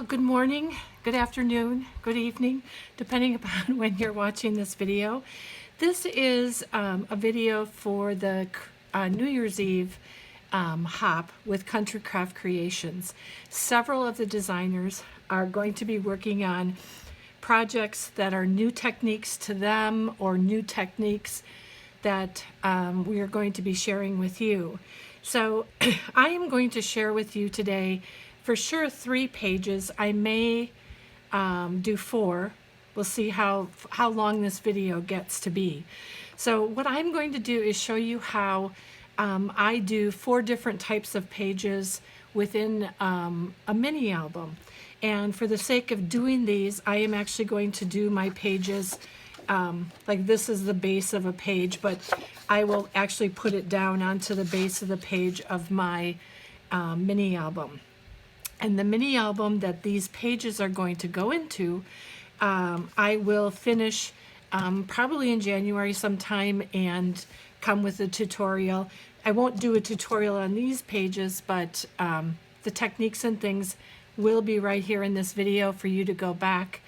Good morning, good afternoon, good evening, depending upon when you're watching this video. This is a video for the New Year's Eve hop with Country Craft Creations. Several of the designers are going to be working on projects that are new techniques to them or new techniques that we are going to be sharing with you. So I am going to share with you today for sure 3 pages. I may do 4. We'll see how long this video gets to be. So what I'm going to do is show you how I do 4 different types of pages within a mini album. And for the sake of doing these, I am actually going to do my pages like this is the base of a page, but I will actually put it down onto the base of the page of my mini album. And the mini album that these pages are going to go into, I will finish probably in January sometime and come with a tutorial. I won't do a tutorial on these pages, but the techniques and things will be right here in this video for you to go back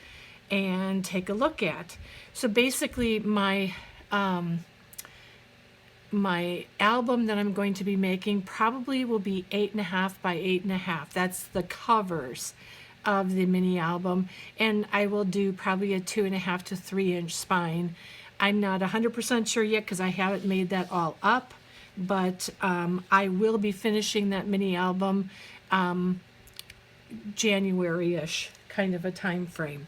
and take a look at. So basically my album that I'm going to be making probably will be 8.5 by 8.5. That's the covers of the mini album, and I will do probably a 2.5 to 3 inch spine. I'm not 100% sure yet because I haven't made that all up, but I will be finishing that mini album January-ish kind of a time frame.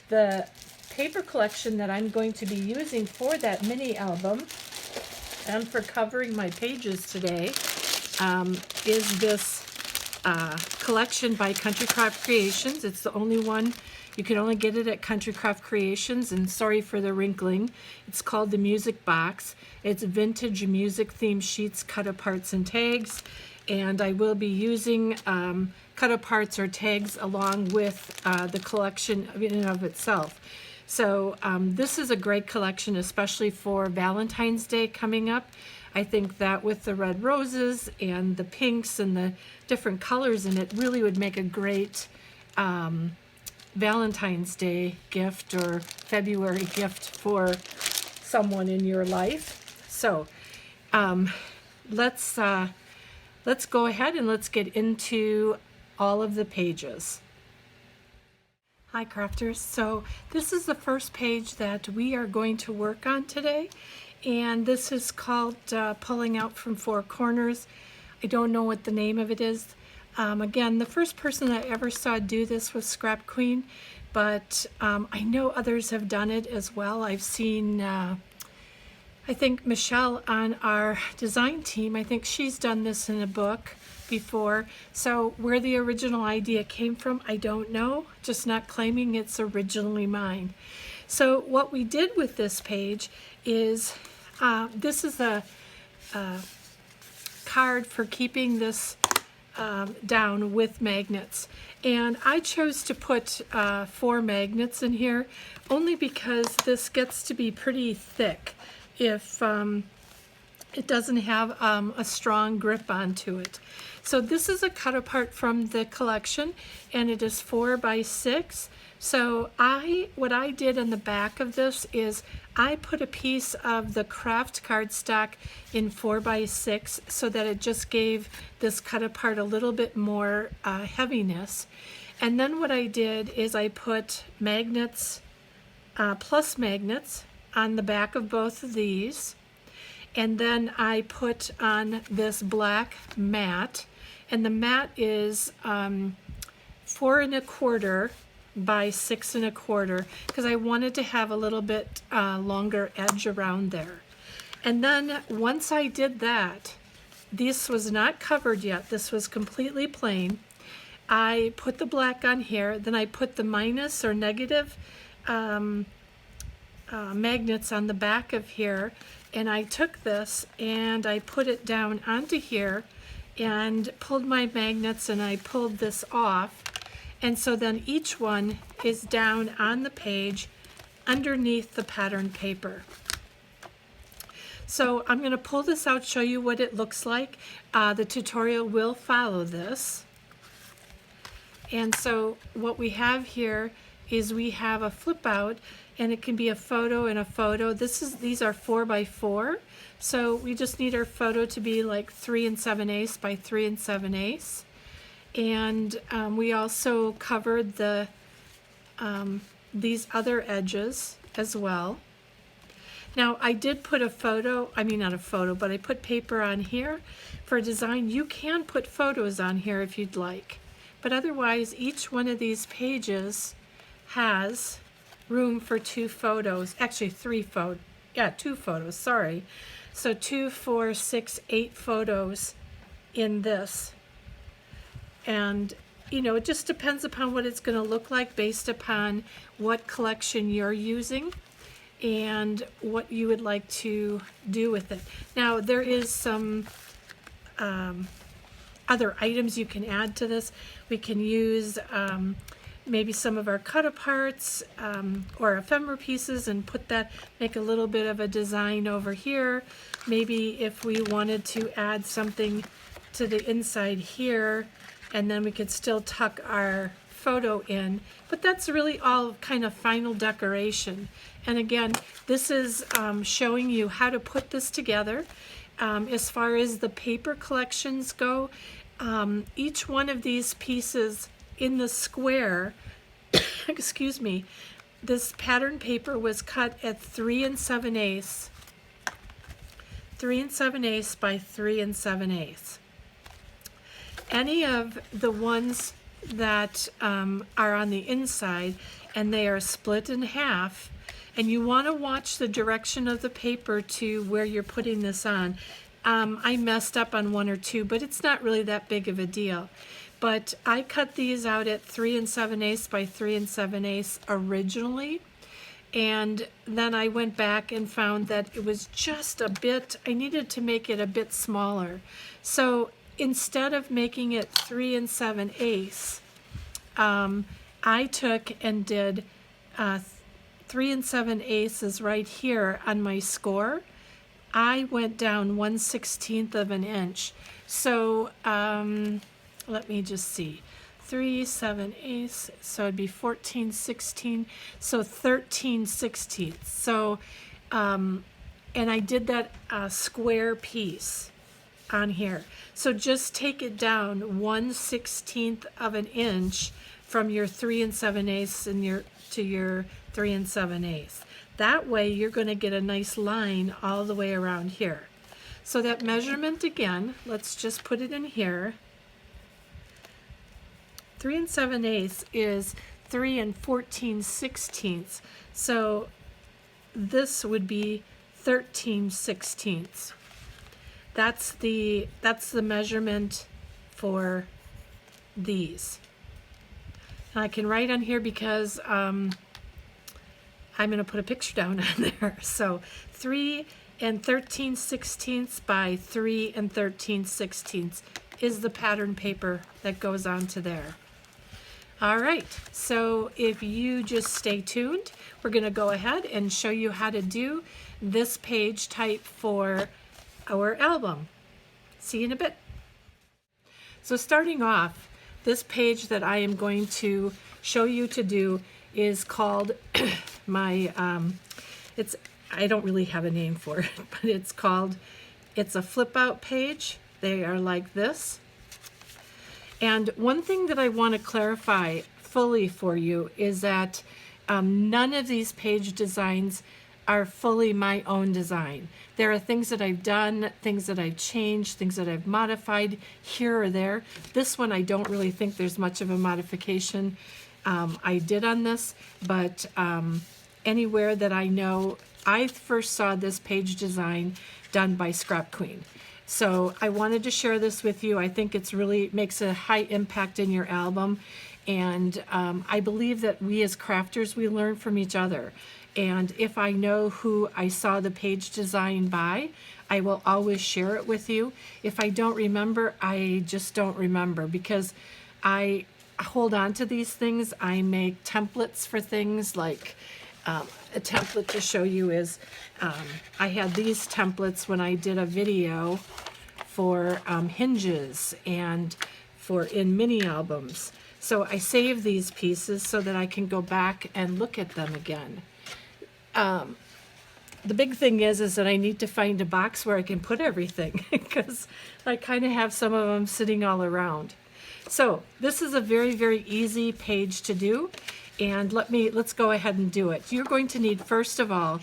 The paper collection that I'm going to be using for that mini album and for covering my pages today is this collection by Country Craft Creations. It's the only one. You can only get it at Country Craft Creations, and sorry for the wrinkling. It's called the Music Box. It's vintage music theme sheets, cut aparts, and tags. And I will be using cut aparts or tags along with the collection in and of itself. So this is a great collection, especially for Valentine's Day coming up. I think that with the red roses and the pinks and the different colors in it really would make a great Valentine's Day gift or February gift for someone in your life. So let's go ahead and let's get into all of the pages. Hi crafters, so this is the first page that we are going to work on today, and this is called Pulling Out from 4 Corners. I don't know what the name of it is. Again, the first person I ever saw do this was Scrap Queen, but I know others have done it as well. I've seen I think Michelle on our design team, I think she's done this in a book before. So where the original idea came from, I don't know, just not claiming it's originally mine. So what we did with this page is, this is a card for keeping this down with magnets. And I chose to put 4 magnets in here only because this gets to be pretty thick if it doesn't have a strong grip onto it. So this is a cut apart from the collection, and it is 4 by 6. So what I did on the back of this is I put a piece of the craft cardstock in 4 by 6 so that it just gave this cut apart a little bit more heaviness. And then what I did is I put magnets, plus magnets, on the back of both of these, and then I put on this black mat, and the mat is 4 1/4 by 6 1/4 because I wanted to have a little bit longer edge around there. And then once I did that, this was not covered yet, this was completely plain. I put the black on here, then I put the minus or negative magnets on the back of here, and I took this and I put it down onto here and pulled my magnets, and I pulled this off, and so then each one is down on the page underneath the pattern paper. So I'm going to pull this out, show you what it looks like. The tutorial will follow this. And so what we have here is we have a flip out, and it can be a photo and a photo. These are 4x4. So we just need our photo to be like 3 7/8 by 3 7/8. And we also covered these other edges as well. Now I did put a photo, I mean not a photo, but I put paper on here for design. You can put photos on here if you'd like, but otherwise each one of these pages has room for 2 photos, actually 3 photos, yeah, 2 photos, sorry. So 2, 4, 6, 8 photos in this. And you know, it just depends upon what it's going to look like based upon what collection you're using and what you would like to do with it. Now there is some other items you can add to this. We can use maybe some of our cut aparts or ephemera pieces and put that, make a little bit of a design over here. Maybe if we wanted to add something to the inside here, and then we could still tuck our photo in, but that's really all kind of final decoration. And again, this is showing you how to put this together. As far as the paper collections go, each one of these pieces in the square, excuse me, this pattern paper was cut at 3 7/8, 3 7/8 by 3 7/8. Any of the ones that are on the inside and they are split in half, and you want to watch the direction of the paper to where you're putting this on. I messed up on 1 or 2, but it's not really that big of a deal. But I cut these out at 3 7/8 by 3 7/8 originally, and then I went back and found that it was just a bit, I needed to make it a bit smaller. So instead of making it 3 7/8, I took and did 3 7/8 is right here on my score. I went down 1/16 of an inch. So let me just see. 3 7/8, so it'd be 14 16, so 13 16. So and I did that square piece on here. So just take it down 1/16 of an inch from your 3 7/8 and to your 3 7/8. That way you're going to get a nice line all the way around here. So that measurement again, let's just put it in here. 3 7/8 is 3 14 16ths. So this would be 13 16ths. That's the measurement for these. And I can write on here because I'm going to put a picture down on there. So 3 13 16ths by 3 13 16ths is the pattern paper that goes onto there. All right, so if you just stay tuned, we're going to go ahead and show you how to do this page type for our album. See you in a bit. So starting off, this page that I am going to show you to do is called my, I don't really have a name for it, but it's a flip out page. They are like this. And one thing that I want to clarify fully for you is that none of these page designs are fully my own design. There are things that I've done, things that I've changed, things that I've modified here or there. This one I don't really think there's much of a modification I did on this, but anywhere that I know, I first saw this page design done by Scrap Queen. So I wanted to share this with you. I think it's really makes a high impact in your album, and I believe that we as crafters, we learn from each other. And if I know who I saw the page design by, I will always share it with you. If I don't remember, I just don't remember, because I hold on to these things. I make templates for things like a template to show you is I had these templates when I did a video for hinges and for in mini albums. So I save these pieces so that I can go back and look at them again. The big thing is that I need to find a box where I can put everything because I kind of have some of them sitting all around. So this is a very, very easy page to do, and let's go ahead and do it. You're going to need, first of all,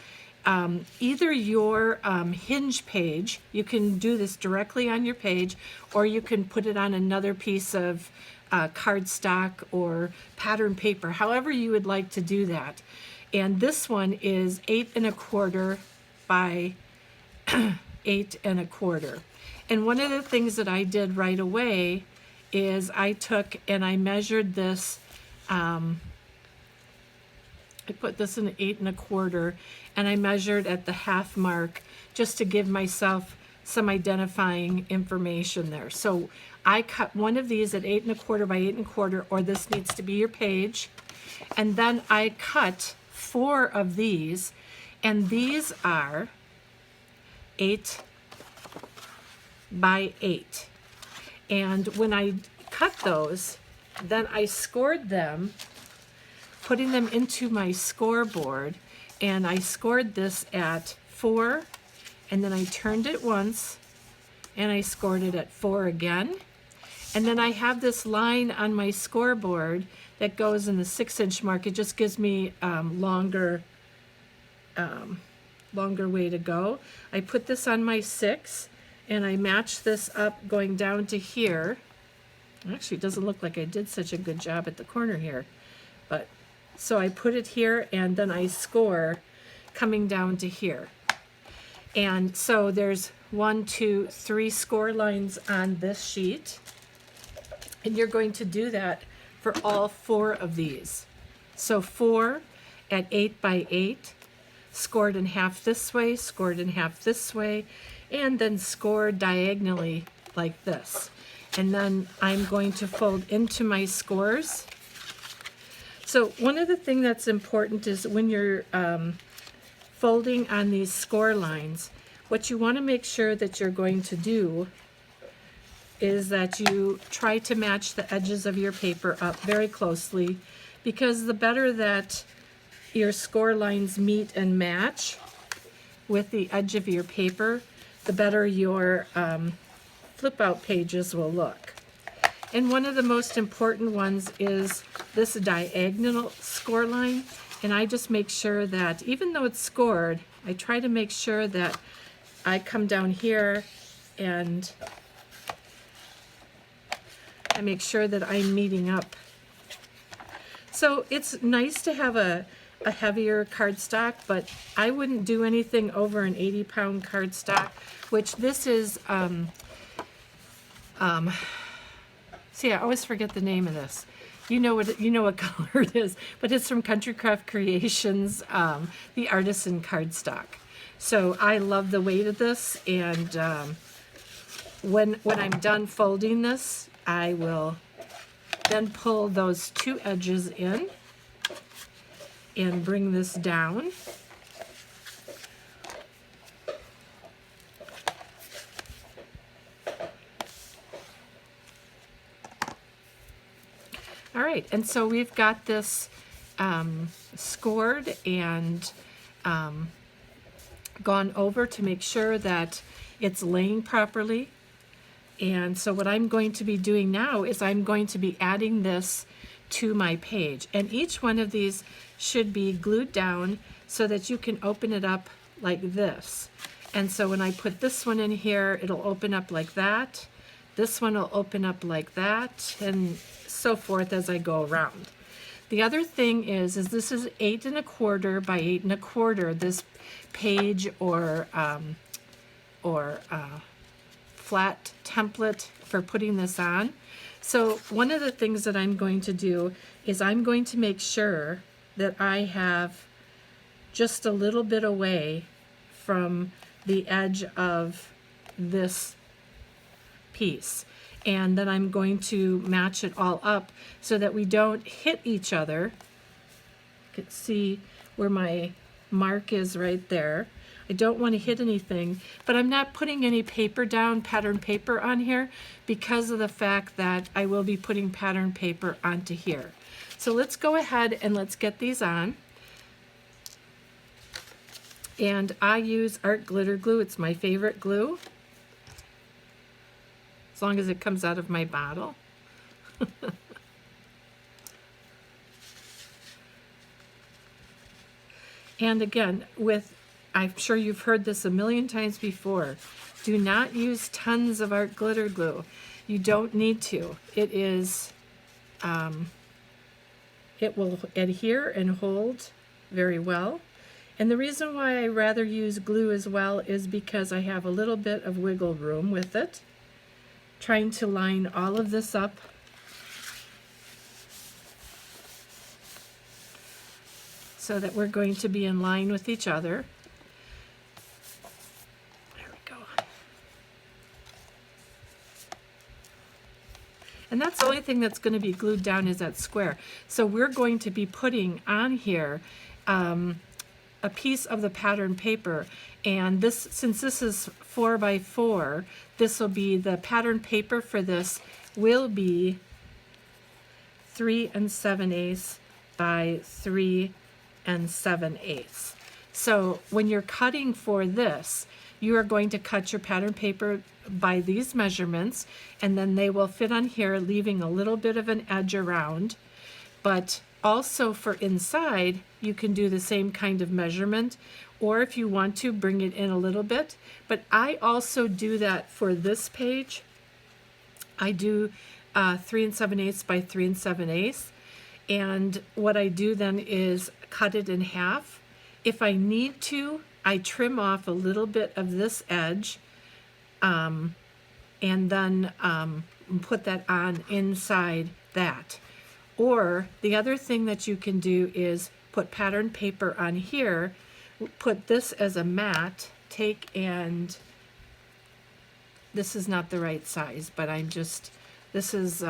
either your hinge page. You can do this directly on your page, or you can put it on another piece of cardstock or pattern paper, however you would like to do that. And this one is 8 1/4 by 8 1/4. And one of the things that I did right away is I took and I measured this. I put this in 8 1/4, and I measured at the half mark just to give myself some identifying information there. So I cut one of these at 8 1/4 by 8 1/4, or this needs to be your page. And then I cut 4 of these, and these are 8 by 8. And when I cut those, then I scored them, putting them into my scoreboard, and I scored this at 4, and then I turned it once, and I scored it at 4 again. And then I have this line on my scoreboard that goes in the 6-inch mark. It just gives me longer way to go. I put this on my 6, and I match this up going down to here. Actually, it doesn't look like I did such a good job at the corner here, but so I put it here, and then I score coming down to here. And so there's 1, 2, 3 score lines on this sheet, and you're going to do that for all 4 of these. So 4 at 8 by 8, scored in half this way, scored in half this way, and then scored diagonally like this. And then I'm going to fold into my scores. So one of the things that's important is when you're folding on these score lines, what you want to make sure that you're going to do is that you try to match the edges of your paper up very closely, because the better that your score lines meet and match with the edge of your paper, the better your flip out pages will look. And one of the most important ones is this diagonal score line, and I just make sure that even though it's scored, I try to make sure that I come down here and I make sure that I'm meeting up. So it's nice to have a heavier cardstock, but I wouldn't do anything over an 80-pound cardstock, which this is, see, I always forget the name of this. You know what color it is, but it's from Country Craft Creations, the Artisan Cardstock. So I love the weight of this, and when I'm done folding this, I will then pull those 2 edges in and bring this down. All right, and so we've got this scored and gone over to make sure that it's laying properly. And so what I'm going to be doing now is I'm going to be adding this to my page. And each one of these should be glued down so that you can open it up like this. And so when I put this one in here, it'll open up like that. This one will open up like that, and so forth as I go around. The other thing is this is 8 1/4 by 8 1/4, this page or flat template for putting this on. So one of the things that I'm going to do is I'm going to make sure that I have just a little bit away from the edge of this piece. And then I'm going to match it all up so that we don't hit each other. You can see where my mark is right there. I don't want to hit anything, but I'm not putting any paper down, pattern paper on here, because of the fact that I will be putting pattern paper onto here. So let's go ahead and let's get these on. And I use Art Glitter Glue. It's my favorite glue, as long as it comes out of my bottle. And again, I'm sure you've heard this a million times before, do not use tons of Art Glitter Glue. You don't need to. It is, it will adhere and hold very well. And the reason why I rather use glue as well is because I have a little bit of wiggle room with it. Trying to line all of this up. So that we're going to be in line with each other. There we go. And that's the only thing that's going to be glued down is that square. So we're going to be putting on here a piece of the pattern paper, and this, since this is 4 by 4, this will be the pattern paper for this will be 3 7/8 by 3 7/8. So when you're cutting for this, you are going to cut your pattern paper by these measurements, and then they will fit on here, leaving a little bit of an edge around. But also for inside, you can do the same kind of measurement, or if you want to, bring it in a little bit. But I also do that for this page. I do 3 7/8 by 3 7/8. And what I do then is cut it in half. If I need to, I trim off a little bit of this edge, and then put that on inside that. Or the other thing that you can do is put pattern paper on here, put this as a mat, take and, this is not the right size, but I'm just, this is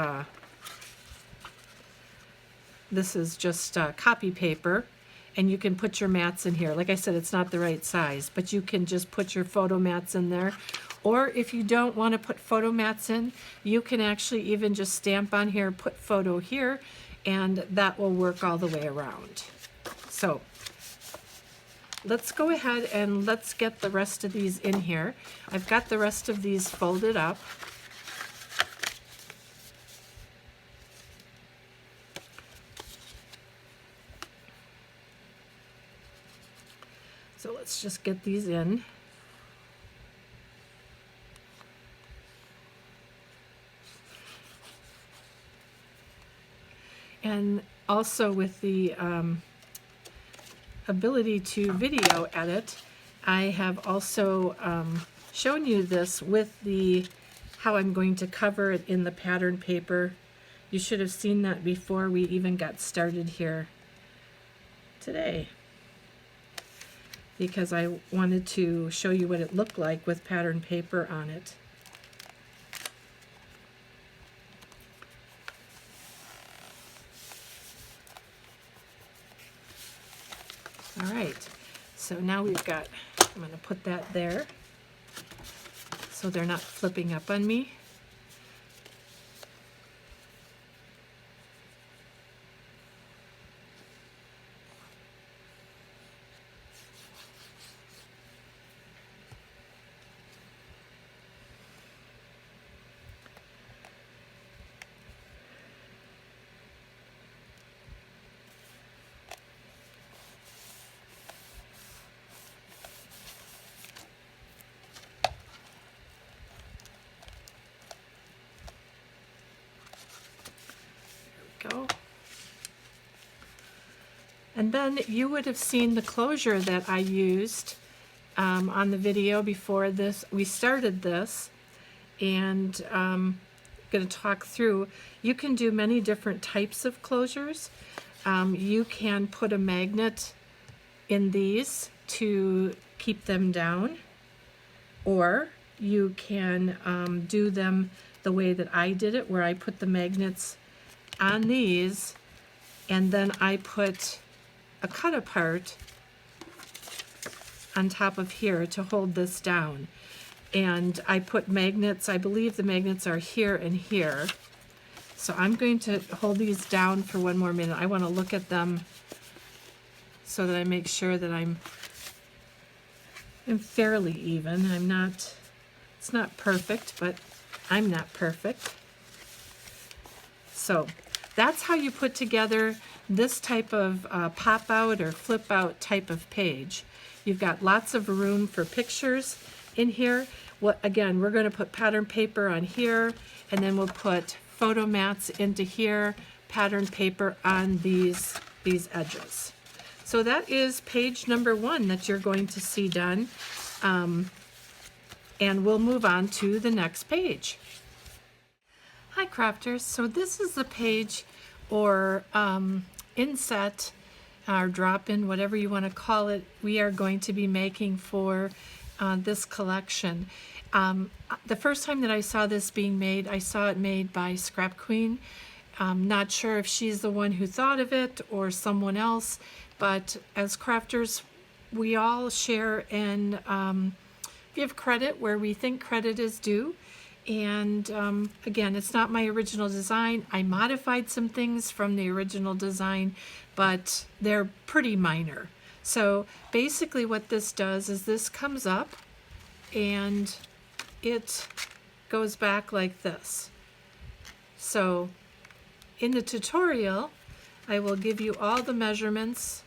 just copy paper, and you can put your mats in here. Like I said, it's not the right size, but you can just put your photo mats in there. Or if you don't want to put photo mats in, you can actually even just stamp on here, put photo here, and that will work all the way around. So let's go ahead and let's get the rest of these in here. I've got the rest of these folded up. So let's just get these in. And also with the ability to video edit, I have also shown you this with the how I'm going to cover it in the pattern paper. You should have seen that before we even got started here today, because I wanted to show you what it looked like with pattern paper on it. All right, so now we've got, I'm going to put that there so they're not flipping up on me. Go. And then you would have seen the closure that I used on the video before this. We started this, and I'm going to talk through. You can do many different types of closures. You can put a magnet in these to keep them down, or you can do them the way that I did it, where I put the magnets on these, and then I put a cut apart on top of here to hold this down. And I put magnets, I believe the magnets are here and here. So I'm going to hold these down for one more minute. I want to look at them so that I make sure that I'm fairly even. It's not perfect, but I'm not perfect. So that's how you put together this type of pop out or flip out type of page. You've got lots of room for pictures in here. Again, we're going to put pattern paper on here, and then we'll put photo mats into here, pattern paper on these edges. So that is page number 1 that you're going to see done. And we'll move on to the next page. Hi crafters, so this is the page or inset or drop-in, whatever you want to call it, we are going to be making for this collection. The first time that I saw this being made, I saw it made by Scrap Queen. I'm not sure if she's the one who thought of it or someone else, but as crafters, we all share and give credit where we think credit is due. And again, it's not my original design. I modified some things from the original design, but they're pretty minor. So basically what this does is this comes up and it goes back like this. So in the tutorial, I will give you all the measurements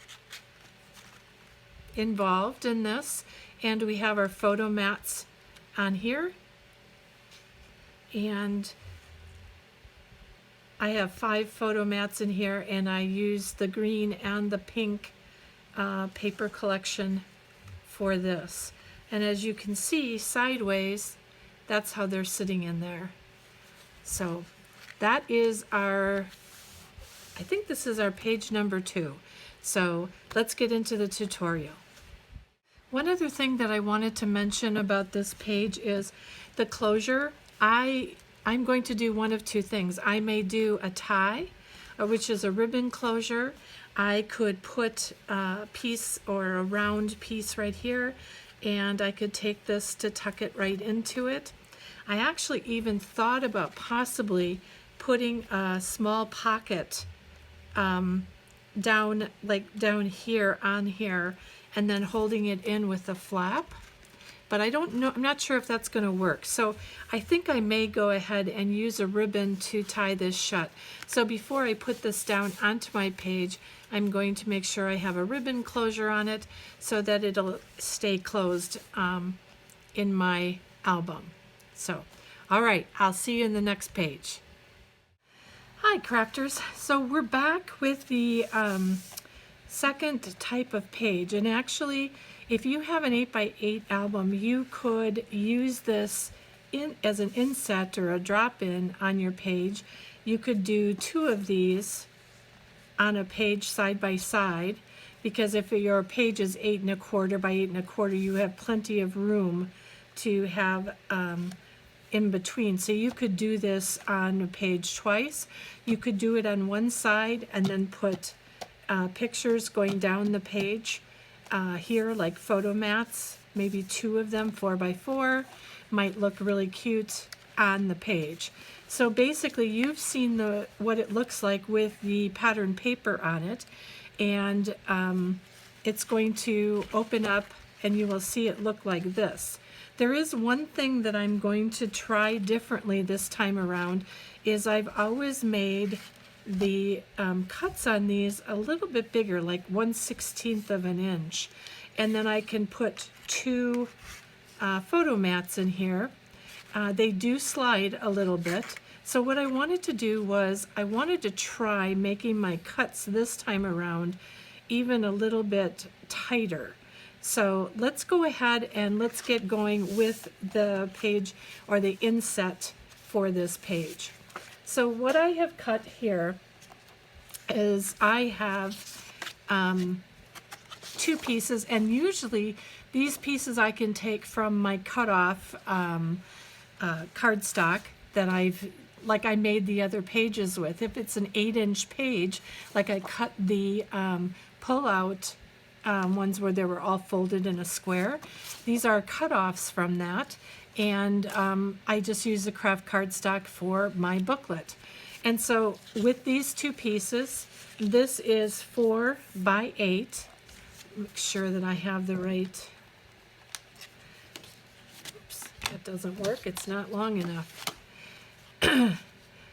involved in this, and we have our photo mats on here, and I have 5 photo mats in here, and I use the green and the pink paper collection for this. And as you can see sideways, that's how they're sitting in there. So that is I think this is our page number 2. So let's get into the tutorial. One other thing that I wanted to mention about this page is the closure. I'm going to do one of 2 things. I may do a tie, which is a ribbon closure. I could put a piece or a round piece right here, and I could take this to tuck it right into it. I actually even thought about possibly putting a small pocket down here on here, and then holding it in with a flap. But I don't know, I'm not sure if that's going to work. So I think I may go ahead and use a ribbon to tie this shut. So before I put this down onto my page, I'm going to make sure I have a ribbon closure on it so that it'll stay closed in my album. So, all right, I'll see you in the next page. Hi crafters, so we're back with the second type of page, and actually if you have an 8x8 album, you could use this as an inset or a drop-in on your page. You could do 2 of these on a page side by side, because if your page is 8 1/4 by 8 1/4, you have plenty of room to have in between. So you could do this on a page twice. You could do it on one side and then put pictures going down the page here, like photo mats, maybe 2 of them 4x4, might look really cute on the page. So basically you've seen what it looks like with the pattern paper on it, and it's going to open up and you will see it look like this. There is one thing that I'm going to try differently this time around, is I've always made the cuts on these a little bit bigger, like 1/16 of an inch. And then I can put 2 photo mats in here. They do slide a little bit. So what I wanted to do was I wanted to try making my cuts this time around even a little bit tighter. So let's go ahead and let's get going with the page or the inset for this page. So what I have cut here is I have 2 pieces, and usually these pieces I can take from my cutoff cardstock that I made the other pages with. If it's an 8-inch page, like I cut the pull-out ones where they were all folded in a square. These are cutoffs from that, and I just use the craft cardstock for my booklet. And so with these two pieces, this is 4 by 8. Make sure that I have the right. Oops, that doesn't work. It's not long enough.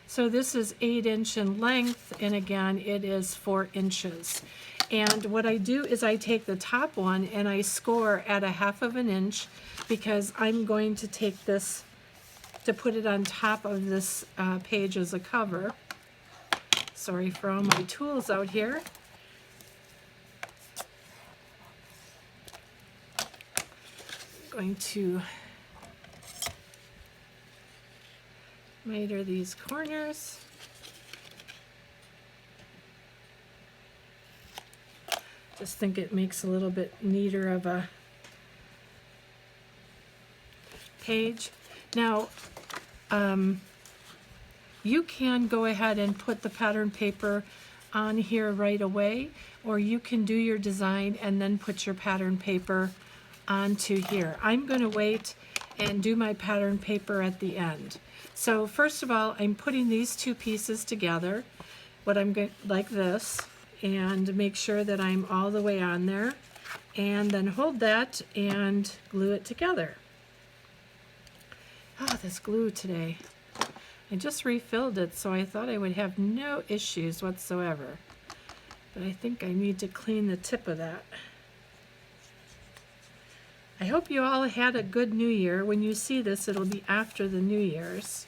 So this is 8" in length, and again, it is 4 inches. And what I do is I take the top one and I score at 1/2 inch, because I'm going to take this to put it on top of this page as a cover. Sorry for all my tools out here. I'm going to miter these corners. Just think it makes a little bit neater of a page. Now, you can go ahead and put the pattern paper on here right away, or you can do your design and then put your pattern paper onto here. I'm going to wait and do my pattern paper at the end. So first of all, I'm putting these two pieces together, what I'm going like this, and make sure that I'm all the way on there, and then hold that and glue it together. Oh, this glue today. I just refilled it, so I thought I would have no issues whatsoever. But I think I need to clean the tip of that. I hope you all had a good New Year. When you see this, it'll be after the New Year's.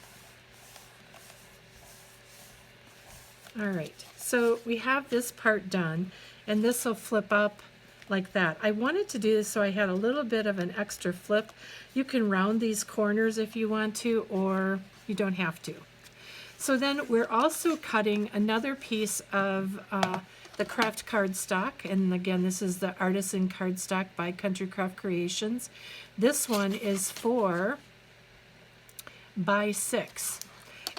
All right, so we have this part done, and this will flip up like that. I wanted to do this so I had a little bit of an extra flip. You can round these corners if you want to, or you don't have to. So then we're also cutting another piece of the craft cardstock, and again, this is the Artisan Cardstock by Country Craft Creations. This one is 4 by 6.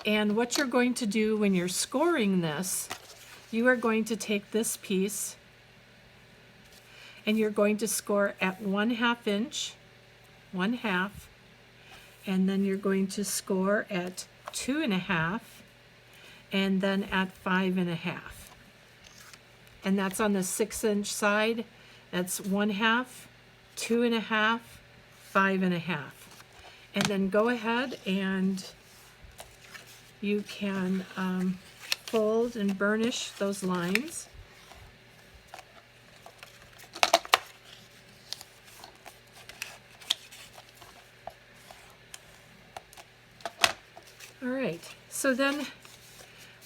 And what you're going to do when you're scoring this, you are going to take this piece and you're going to score at 1/2 inch, 1/2, and then you're going to score at 2.5, and then at 5.5. And that's on the 6-inch side. That's 1/2, 2.5, 5.5. And then go ahead and you can fold and burnish those lines. All right, so then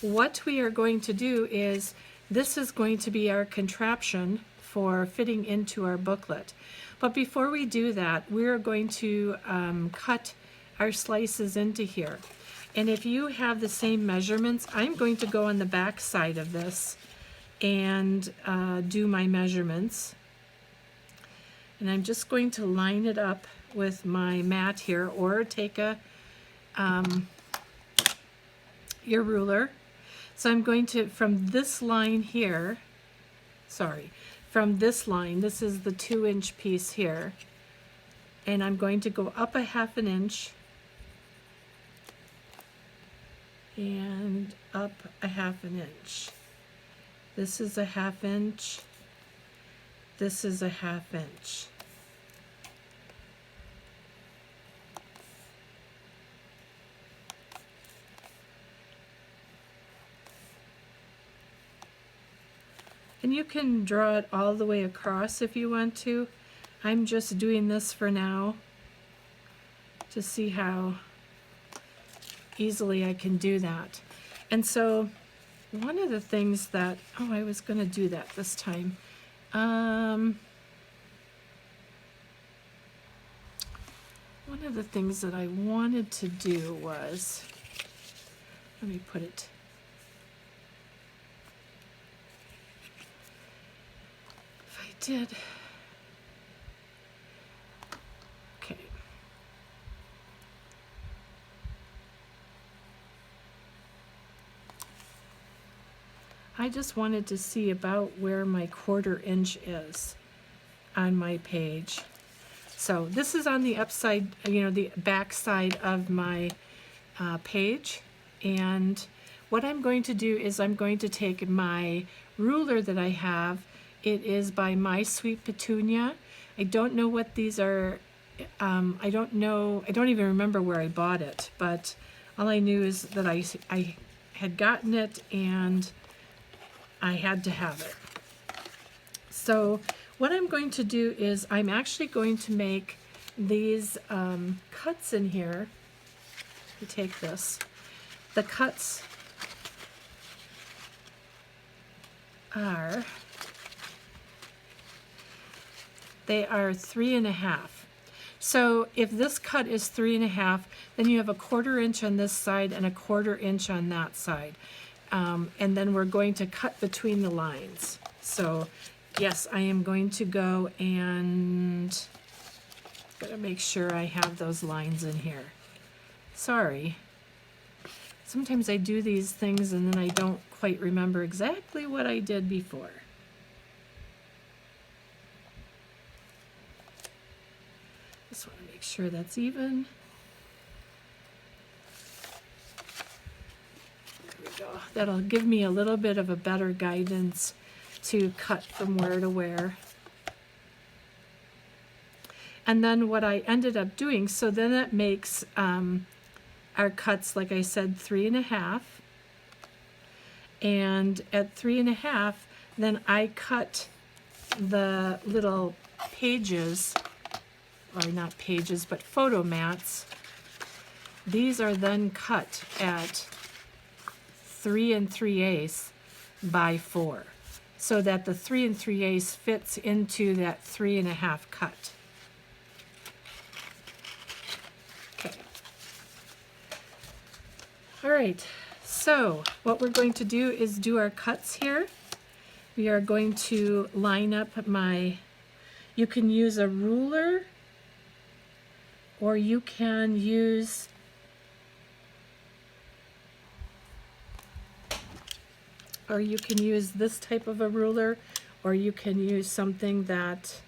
what we are going to do is, this is going to be our contraption for fitting into our booklet. But before we do that, we're going to cut our slices into here. And if you have the same measurements, I'm going to go on the back side of this and do my measurements. And I'm just going to line it up with my mat here, or take your ruler. So I'm going to, from this line here, from this line, this is the 2-inch piece here, and I'm going to go up 1/2 inch and up 1/2 inch. This is 1/2 inch. This is 1/2 inch. And you can draw it all the way across if you want to. I'm just doing this for now to see how easily I can do that. And so one of the things that, oh, I was going to do that this time. One of the things that I wanted to do was, let me put it, if I did, okay. I just wanted to see about where my 1/4 inch is. on my page. So this is on the upside, the back side of my page. And what I'm going to do is I'm going to take my ruler that I have. It is by My Sweet Petunia. I don't know what these are. I don't know. I don't even remember where I bought it, but all I knew is that I had gotten it and I had to have it. So what I'm going to do is I'm actually going to make these cuts in here. You take this. The cuts are, they are 3.5. So if this cut is 3.5, then you have a 1/4 inch on this side and a 1/4 inch on that side. And then we're going to cut between the lines. So yes, I am going to go and gotta make sure I have those lines in here. Sorry. Sometimes I do these things and then I don't quite remember exactly what I did before. Just want to make sure that's even. There we go. That'll give me a little bit of a better guidance to cut from where to where. And then what I ended up doing, so then that makes our cuts, like I said, 3.5. And at 3.5, then I cut the little pages, or not pages, but photo mats. These are then cut at 3 3/8 by 4, so that the 3 3/8 fits into that 3.5 cut. Okay. All right, so what we're going to do is do our cuts here. We are going to line up you can use a ruler, or you can use this type of a ruler, or you can use something that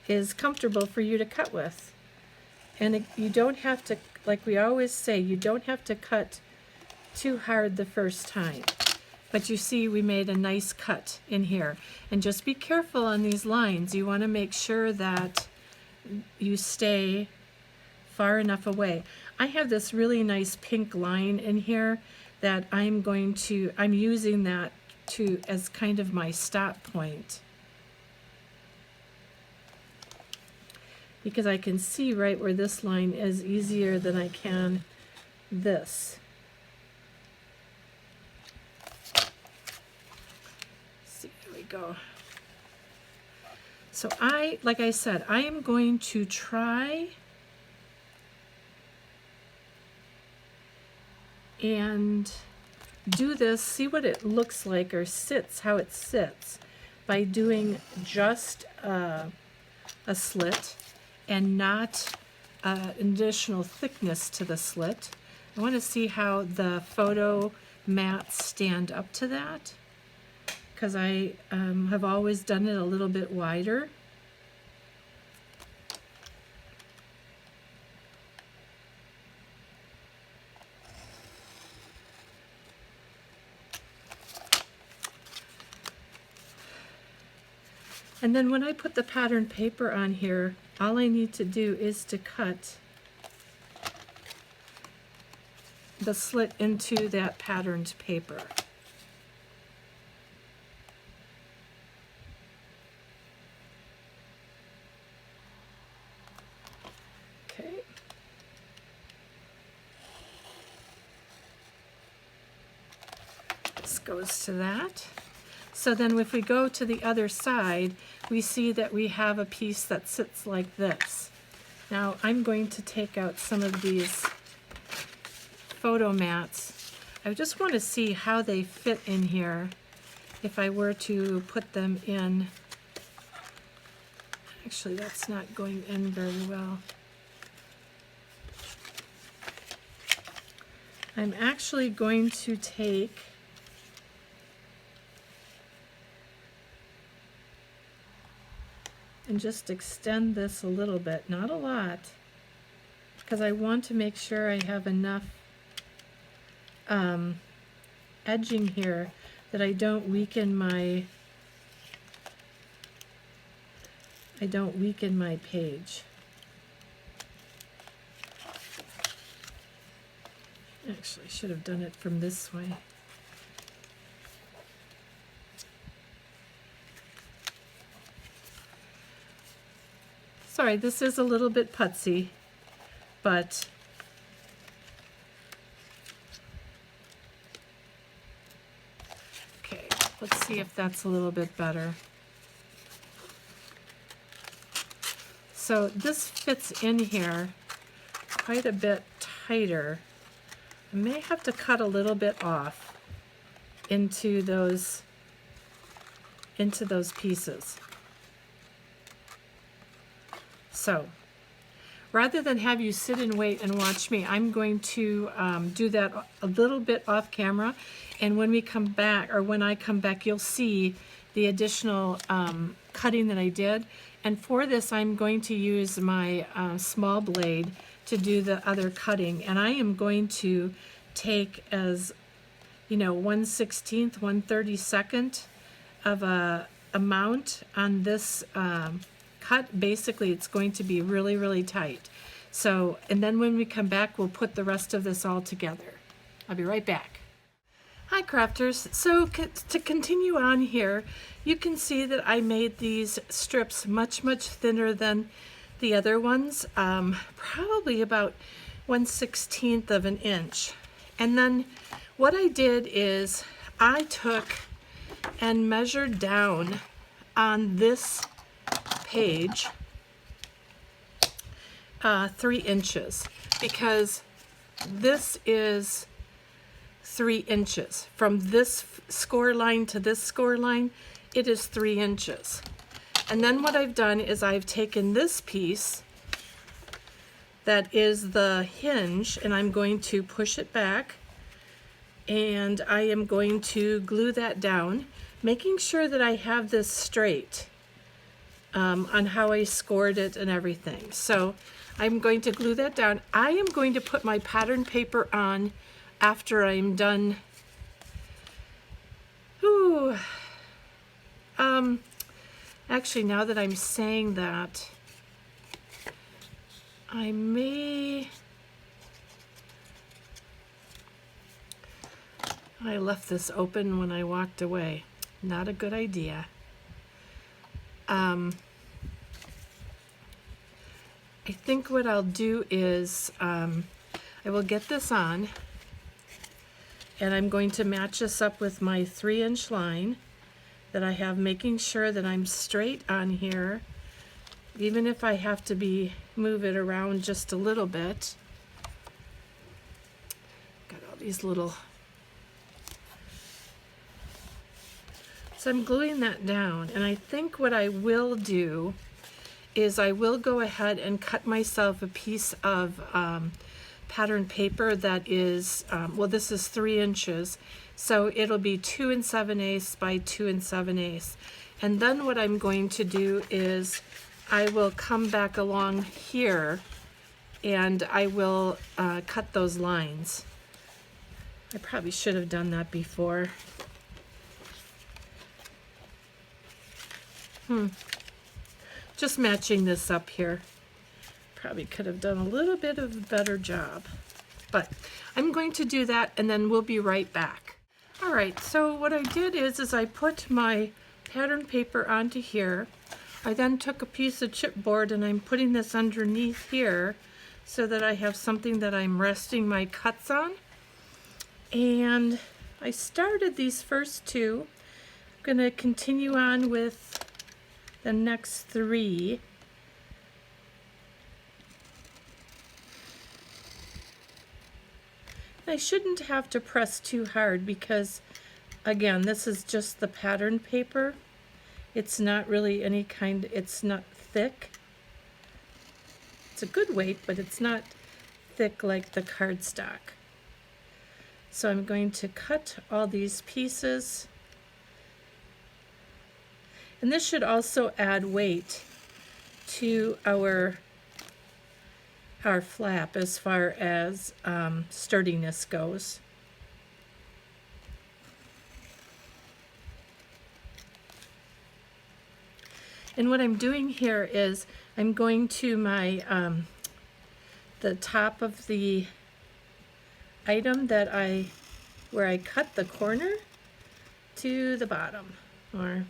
is comfortable for you to cut with. And you don't have to, like we always say, you don't have to cut too hard the first time. But you see we made a nice cut in here. And just be careful on these lines. You want to make sure that you stay far enough away. I have this really nice pink line in here that I'm using that as kind of my stop point, because I can see right where this line is easier than I can this. See, there we go. So like I said, I am going to try and do this, see what it looks like or how it sits, by doing just a slit and not an additional thickness to the slit. I want to see how the photo mats stand up to that, because I have always done it a little bit wider. And then when I put the pattern paper on here, all I need to do is to cut the slit into that patterned paper. Okay. This goes to that. So then if we go to the other side, we see that we have a piece that sits like this. Now I'm going to take out some of these photo mats. I just want to see how they fit in here if I were to put them in. Actually, that's not going in very well. I'm actually going to take and just extend this a little bit, not a lot, because I want to make sure I have enough edging here that I don't weaken my page. Actually, I should have done it from this way. Sorry, this is a little bit putsy, but okay, let's see if that's a little bit better. So this fits in here quite a bit tighter. I may have to cut a little bit off into those pieces. So rather than have you sit and wait and watch me, I'm going to do that a little bit off camera, and when we come back, or when I come back, you'll see the additional cutting that I did. And for this, I'm going to use my small blade to do the other cutting, and I am going to take, as you know, 1/16, 1/32 of a amount on this cut. Basically, it's going to be really, really tight. So, and then when we come back, we'll put the rest of this all together. I'll be right back. Hi crafters. So to continue on here, you can see that I made these strips much thinner than the other ones, probably about 1/16 of an inch. And then what I did is I took and measured down on this page 3 inches, because this is 3 inches. From this score line to this score line, it is 3 inches. And then what I've done is I've taken this piece that is the hinge, and I'm going to push it back, and I am going to glue that down, making sure that I have this straight on how I scored it and everything. So I'm going to glue that down. I am going to put my pattern paper on after I'm done. Ooh. Actually, now that I'm saying that, I left this open when I walked away. Not a good idea. I think what I'll do is I will get this on, and I'm going to match this up with my 3-inch line that I have, making sure that I'm straight on here, even if I have to move it around just a little bit. Got all these little, so I'm gluing that down, and I think what I will do is I will go ahead and cut myself a piece of pattern paper that is, well, this is 3 inches, so it'll be 2 7/8 by 2 7/8. And then what I'm going to do is I will come back along here and I will cut those lines. I probably should have done that before. Just matching this up here. Probably could have done a little bit of a better job, but I'm going to do that, and then we'll be right back. All right, so what I did is I put my pattern paper onto here. I then took a piece of chipboard, and I'm putting this underneath here so that I have something that I'm resting my cuts on. And I started these first 2. I'm going to continue on with the next 3. I shouldn't have to press too hard because, again, this is just the pattern paper. It's not really any kind, it's not thick. It's a good weight, but it's not thick like the cardstock. So I'm going to cut all these pieces. And this should also add weight to our flap as far as sturdiness goes. And what I'm doing here is I'm going to my the top of the item that where I cut the corner to the bottom, or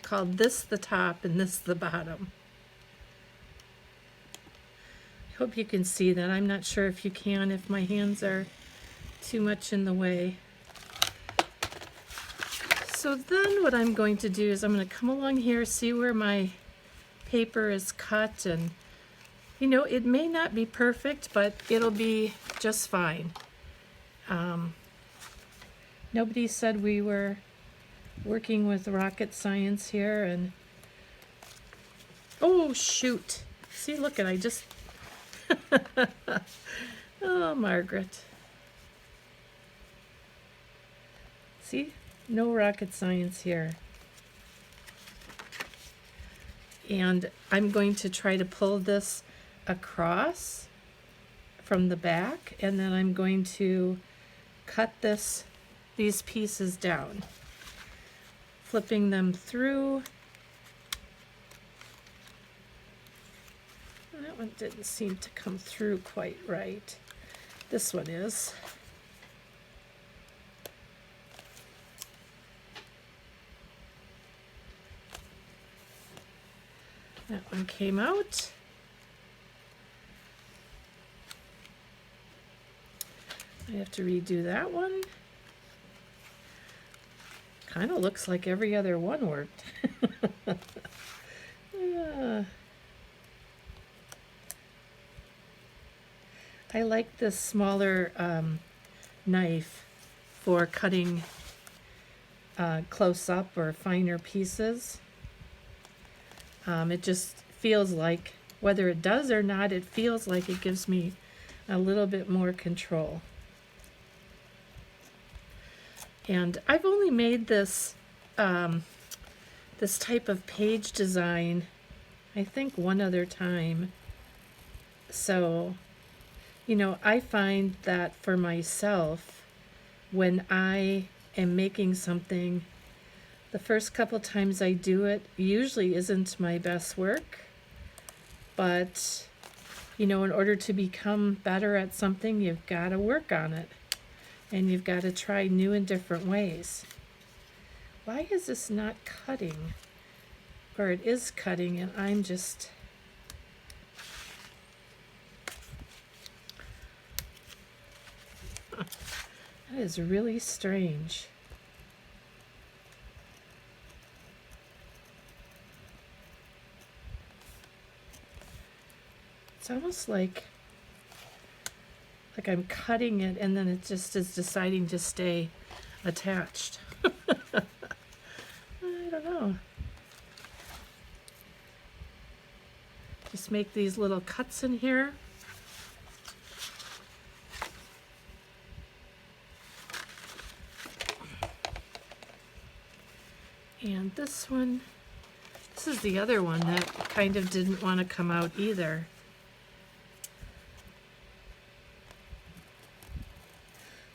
called this the top and this the bottom. I hope you can see that. I'm not sure if you can, if my hands are too much in the way. So then what I'm going to do is I'm going to come along here, see where my paper is cut, and you know, it may not be perfect, but it'll be just fine. Nobody said we were working with rocket science here, and oh shoot, see, look at, I just oh, Margaret, see, no rocket science here. And I'm going to try to pull this across from the back, and then I'm going to cut these pieces down, flipping them through. That one didn't seem to come through quite right. This one is. That one came out. I have to redo that one. Kind of looks like every other one worked. I like this smaller knife for cutting close up or finer pieces. It just feels like, whether it does or not, it feels like it gives me a little bit more control. And I've only made this this type of page design, I think, one other time. So, you know, I find that for myself, when I am making something, the first couple times I do it usually isn't my best work. But, you know, in order to become better at something, you've got to work on it. And you've got to try new and different ways. Why is this not cutting? Or it is cutting and I'm just... That is really strange. It's almost like I'm cutting it and then it just is deciding to stay attached. I don't know. Just make these little cuts in here. And this one, this is the other one that kind of didn't want to come out either.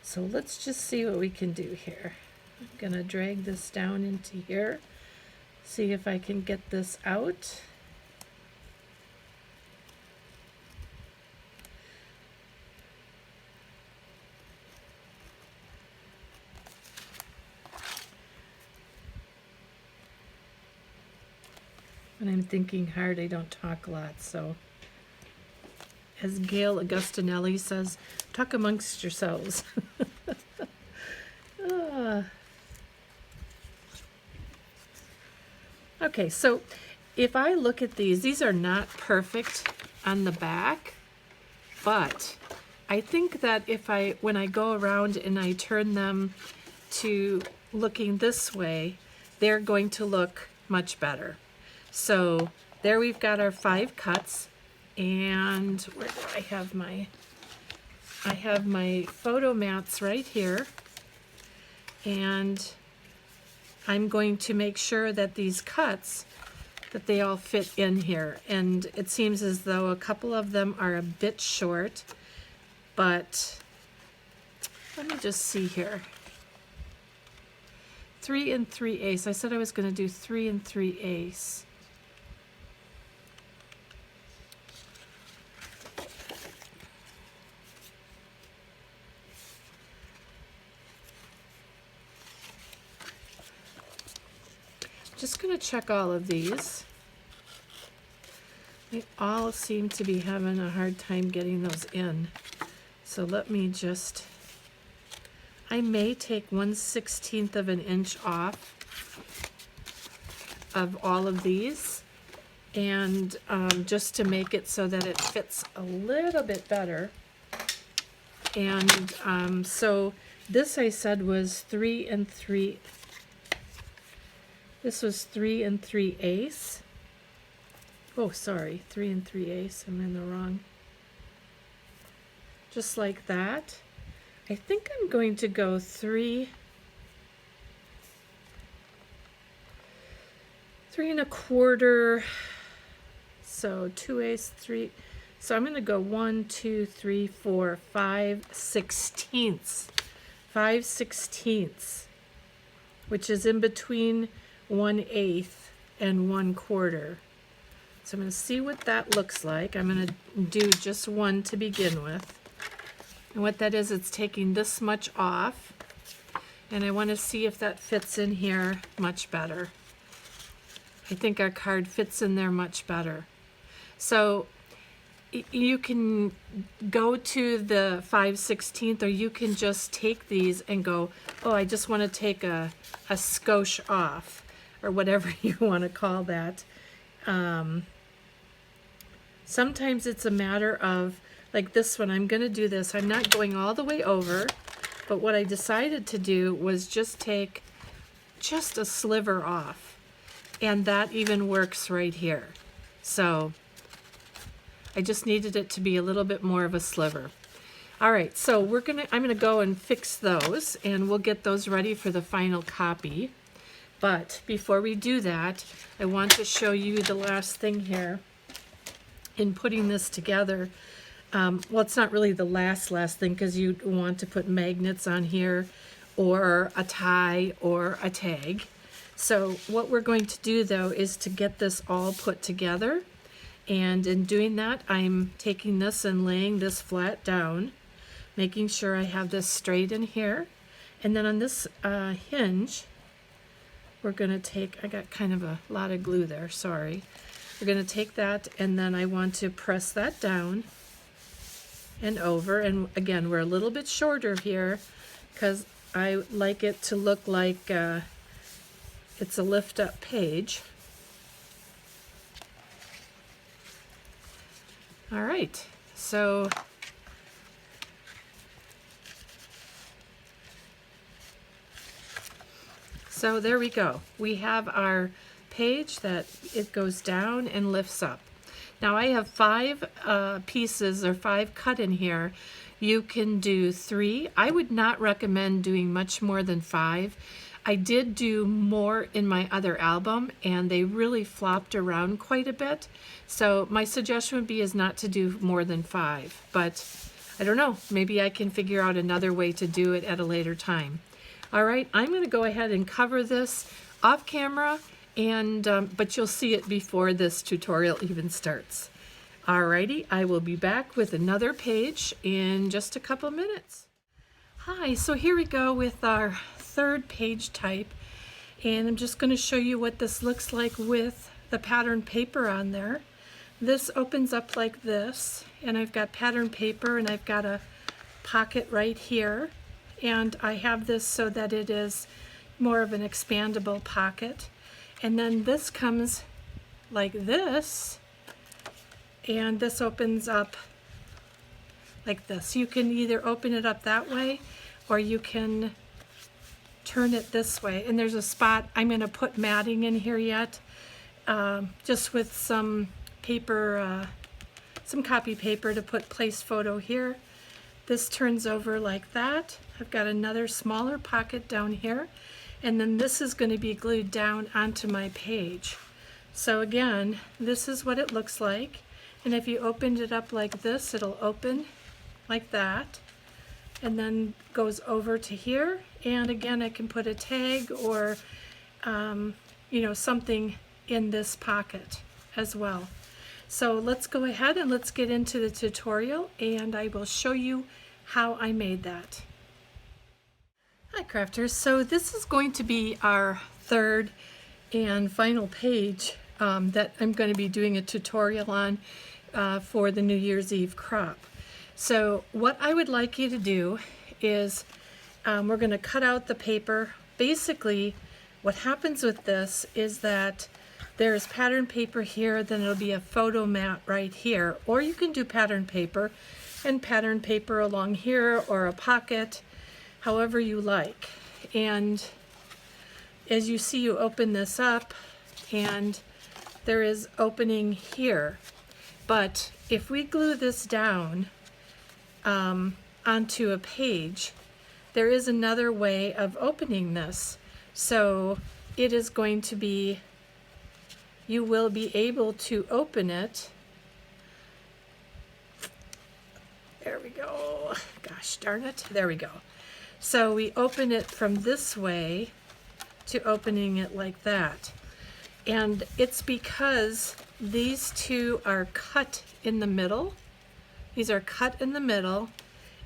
So let's just see what we can do here. I'm going to drag this down into here, see if I can get this out. When I'm thinking hard, I don't talk a lot, so as Gail Augustinelli says, talk amongst yourselves. Okay, so if I look at these are not perfect on the back, but I think that when I go around and I turn them to looking this way, they're going to look much better. So there we've got our 5 cuts. And where do I have my photo mats right here, and I'm going to make sure that these cuts that they all fit in here. And it seems as though a couple of them are a bit short, but let me just see here. 3 3/8. I said I was going to do 3 3/8. Just going to check all of these. They all seem to be having a hard time getting those in. So let me just, I may take 1/16 of an inch off of all of these, and just to make it so that it fits a little bit better. And so this I said was 3 3. This was 3 3/8. Oh, sorry, 3 3/8. I'm in the wrong. Just like that. I think I'm going to go 3 1/4. So 2/8, 3. So I'm going to go 1, 2, 3, 4, 5/16. 5/16, which is in between 1/8 and 1/4. So I'm going to see what that looks like. I'm going to do just one to begin with. And what that is, it's taking this much off. And I want to see if that fits in here much better. I think our card fits in there much better. So you can go to the 5/16, or you can just take these and go, oh, I just want to take a skosh off, or whatever you want to call that. Sometimes it's a matter of, like this one, I'm going to do this. I'm not going all the way over, but what I decided to do was just take just a sliver off. And that even works right here. So I just needed it to be a little bit more of a sliver. All right, so I'm gonna go and fix those, and we'll get those ready for the final copy. But before we do that, I want to show you the last thing here in putting this together. Well, it's not really the last thing, because you want to put magnets on here, or a tie, or a tag. So what we're going to do, though, is to get this all put together. And in doing that, I'm taking this and laying this flat down, making sure I have this straight in here. And then on this hinge, we're going to take, I got kind of a lot of glue there, sorry. We're going to take that, and then I want to press that down and over. And again, we're a little bit shorter here because I like it to look like it's a lift-up page. All right, so there we go. We have our page that it goes down and lifts up. Now I have 5 pieces, or 5 cut in here. You can do 3. I would not recommend doing much more than 5. I did do more in my other album, and they really flopped around quite a bit. So my suggestion would be is not to do more than 5. But I don't know, maybe I can figure out another way to do it at a later time. All right, I'm going to go ahead and cover this off camera, and but you'll see it before this tutorial even starts. Alrighty, I will be back with another page in just a couple minutes. Hi, so here we go with our 3rd page type, and I'm just going to show you what this looks like with the pattern paper on there. This opens up like this, and I've got pattern paper, and I've got a pocket right here, and I have this so that it is more of an expandable pocket. And then this comes like this, and this opens up like this. You can either open it up that way, or you can turn it this way. And there's a spot, I'm going to put matting in here yet, just with some paper, some copy paper to put place photo here. This turns over like that. I've got another smaller pocket down here, and then this is going to be glued down onto my page. So again, this is what it looks like. And if you opened it up like this, it'll open like that, and then goes over to here. And again, I can put a tag or you know, something in this pocket as well. So let's go ahead and let's get into the tutorial, and I will show you how I made that. Hi crafters, so this is going to be our third and final page that I'm going to be doing a tutorial on for the New Year's Eve crop. So what I would like you to do is we're going to cut out the paper. Basically what happens with this is that there's pattern paper here, then it'll be a photo mat right here, or you can do pattern paper and pattern paper along here or a pocket, however you like. And as you see, you open this up and there is opening here. But if we glue this down onto a page, there is another way of opening this. So it is going to be, you will be able to open it. There we go. Gosh darn it. There we go. So we open it from this way to opening it like that. And it's because these two are cut in the middle. These are cut in the middle,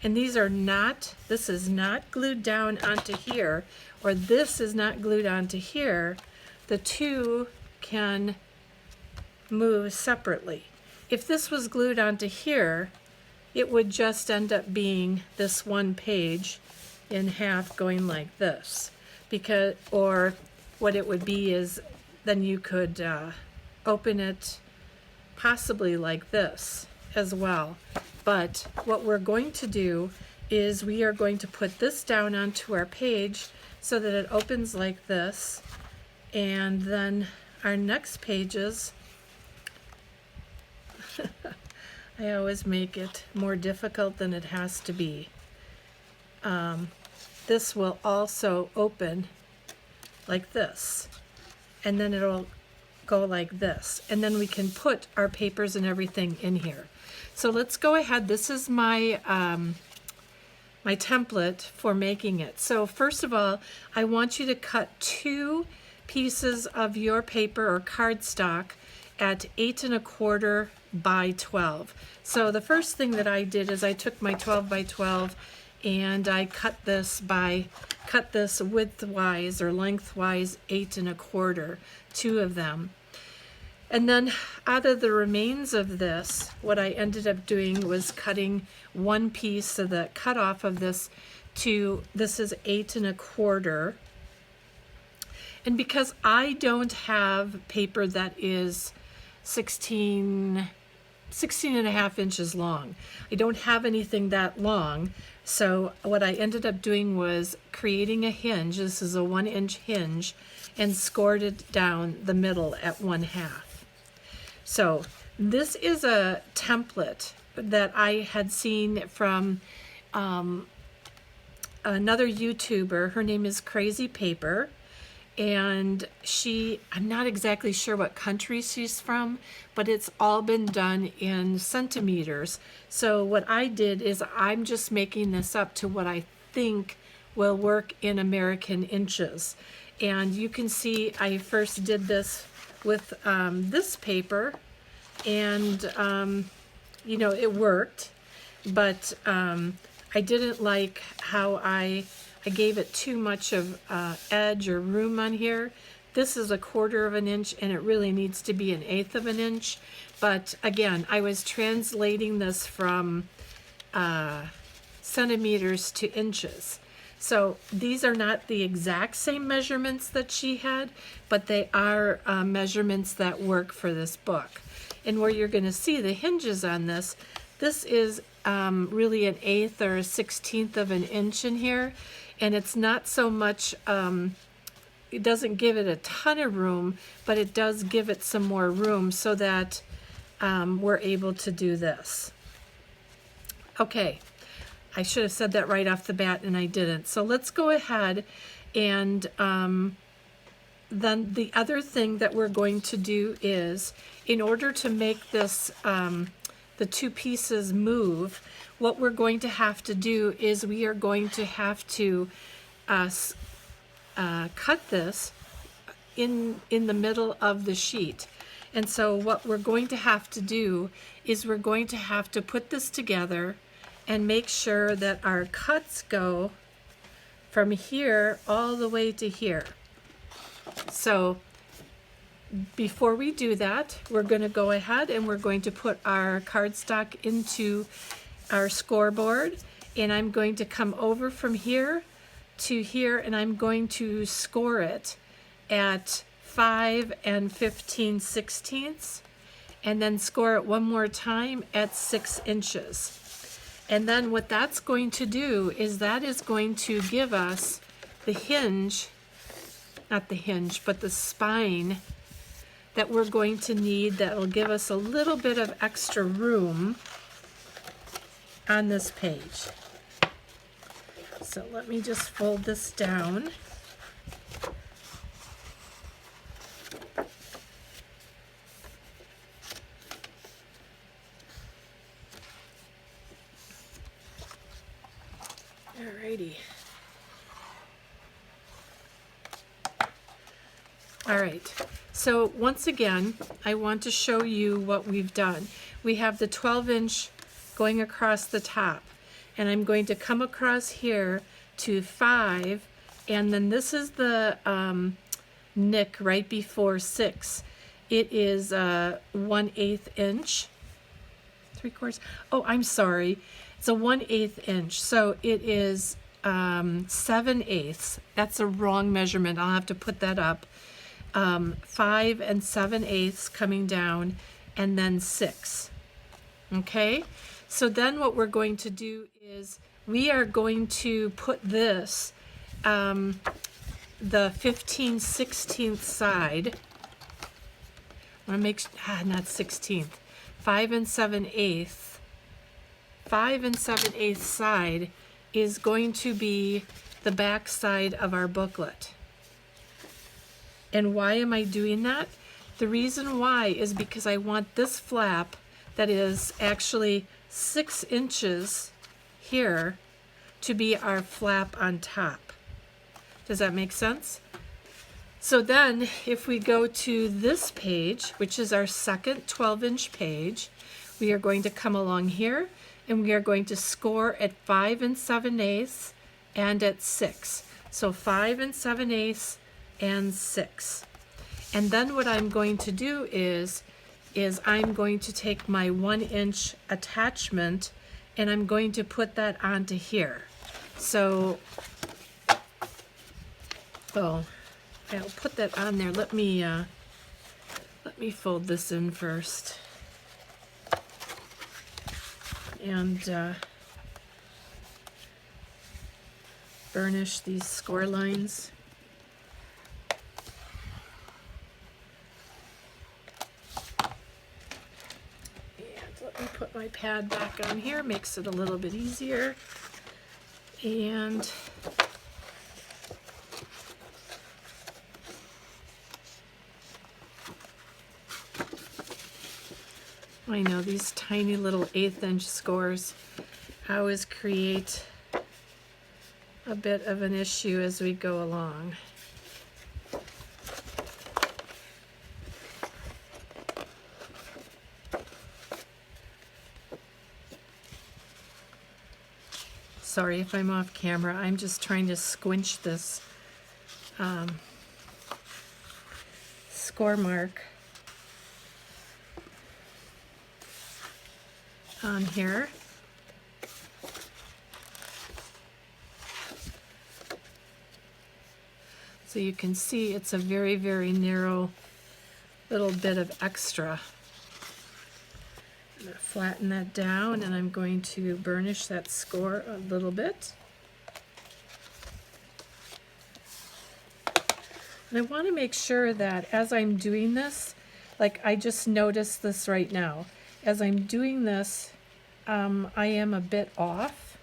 and these are not, this is not glued down onto here, or this is not glued onto here. The two can move separately. If this was glued onto here, it would just end up being this one page in half going like this. Because, or what it would be is then you could open it possibly like this as well. But what we're going to do is we are going to put this down onto our page so that it opens like this, and then our next pages I always make it more difficult than it has to be. This will also open like this, and then it'll go like this, and then we can put our papers and everything in here. So let's go ahead. This is my my template for making it. So first of all, I want you to cut 2 pieces of your paper or cardstock at 8 1/4 by 12. So the first thing that I did is I took my 12 by 12 and I cut this widthwise or lengthwise 8 1/4, 2 of them. And then out of the remains of this, what I ended up doing was cutting 1 piece, so the cutoff of this to, this is 8 1/4. And because I don't have paper that is 16 1/2 inches long, I don't have anything that long. So what I ended up doing was creating a hinge. This is a 1-inch hinge, and scored it down the middle at 1/2. So this is a template that I had seen from another YouTuber. Her name is Crazy Paper, and I'm not exactly sure what country she's from, but it's all been done in centimeters. So what I did is I'm just making this up to what I think will work in American inches. And you can see I first did this with this paper, and you know, it worked, but I didn't like how I gave it too much of edge or room on here. This is 1/4 of an inch, and it really needs to be 1/8 of an inch. But again, I was translating this from centimeters to inches. So these are not the exact same measurements that she had, but they are measurements that work for this book. And where you're going to see the hinges on this, this is really 1/8 or 1/16 of an inch in here. And it's not so much, it doesn't give it a ton of room, but it does give it some more room so that we're able to do this. Okay. I should have said that right off the bat, and I didn't. So let's go ahead and then the other thing that we're going to do is, in order to make this, the two pieces move, what we're going to have to do is we are going to have to cut this in the middle of the sheet. And so what we're going to have to do is we're going to have to put this together and make sure that our cuts go from here all the way to here. So before we do that, we're going to go ahead and we're going to put our cardstock into our scoreboard, and I'm going to come over from here to here, and I'm going to score it at 5 15/16, and then score it one more time at 6 inches. And then what that's going to do is that is going to give us the hinge, not the hinge, but the spine that we're going to need, that will give us a little bit of extra room on this page. So let me just fold this down. Alrighty. All right, so once again, I want to show you what we've done. We have the 12-inch going across the top, and I'm going to come across here to 5, and then this is the nick right before 6. It is 1/8 inch, 3/4. Oh, I'm sorry. It's a 1/8 inch, so it is 7/8. That's a wrong measurement. I'll have to put that up. 5 7/8 coming down, and then 6. Okay, so then what we're going to do is we are going to put this, the 15/16 side. I want to make not 16th, 5 7/8. 5 7/8 side is going to be the back side of our booklet. And why am I doing that? The reason why is because I want this flap that is actually 6 inches here to be our flap on top. Does that make sense? So then if we go to this page, which is our second 12-inch page, we are going to come along here and we are going to score at 5 7/8 and at 6. So 5 7/8 and 6. And then what I'm going to do is I'm going to take my 1-inch attachment and I'm going to put that onto here. So, oh, I'll put that on there. Let me fold this in first. And burnish these score lines. Let me put my pad back on here, makes it a little bit easier. And I know these tiny little 1/8-inch scores always create a bit of an issue as we go along. Sorry if I'm off camera. I'm just trying to squinch this score mark on here. So you can see it's a very, very narrow little bit of extra. I'm going to flatten that down and I'm going to burnish that score a little bit. And I want to make sure that as I'm doing this, like I just noticed this right now, as I'm doing this, I am a bit off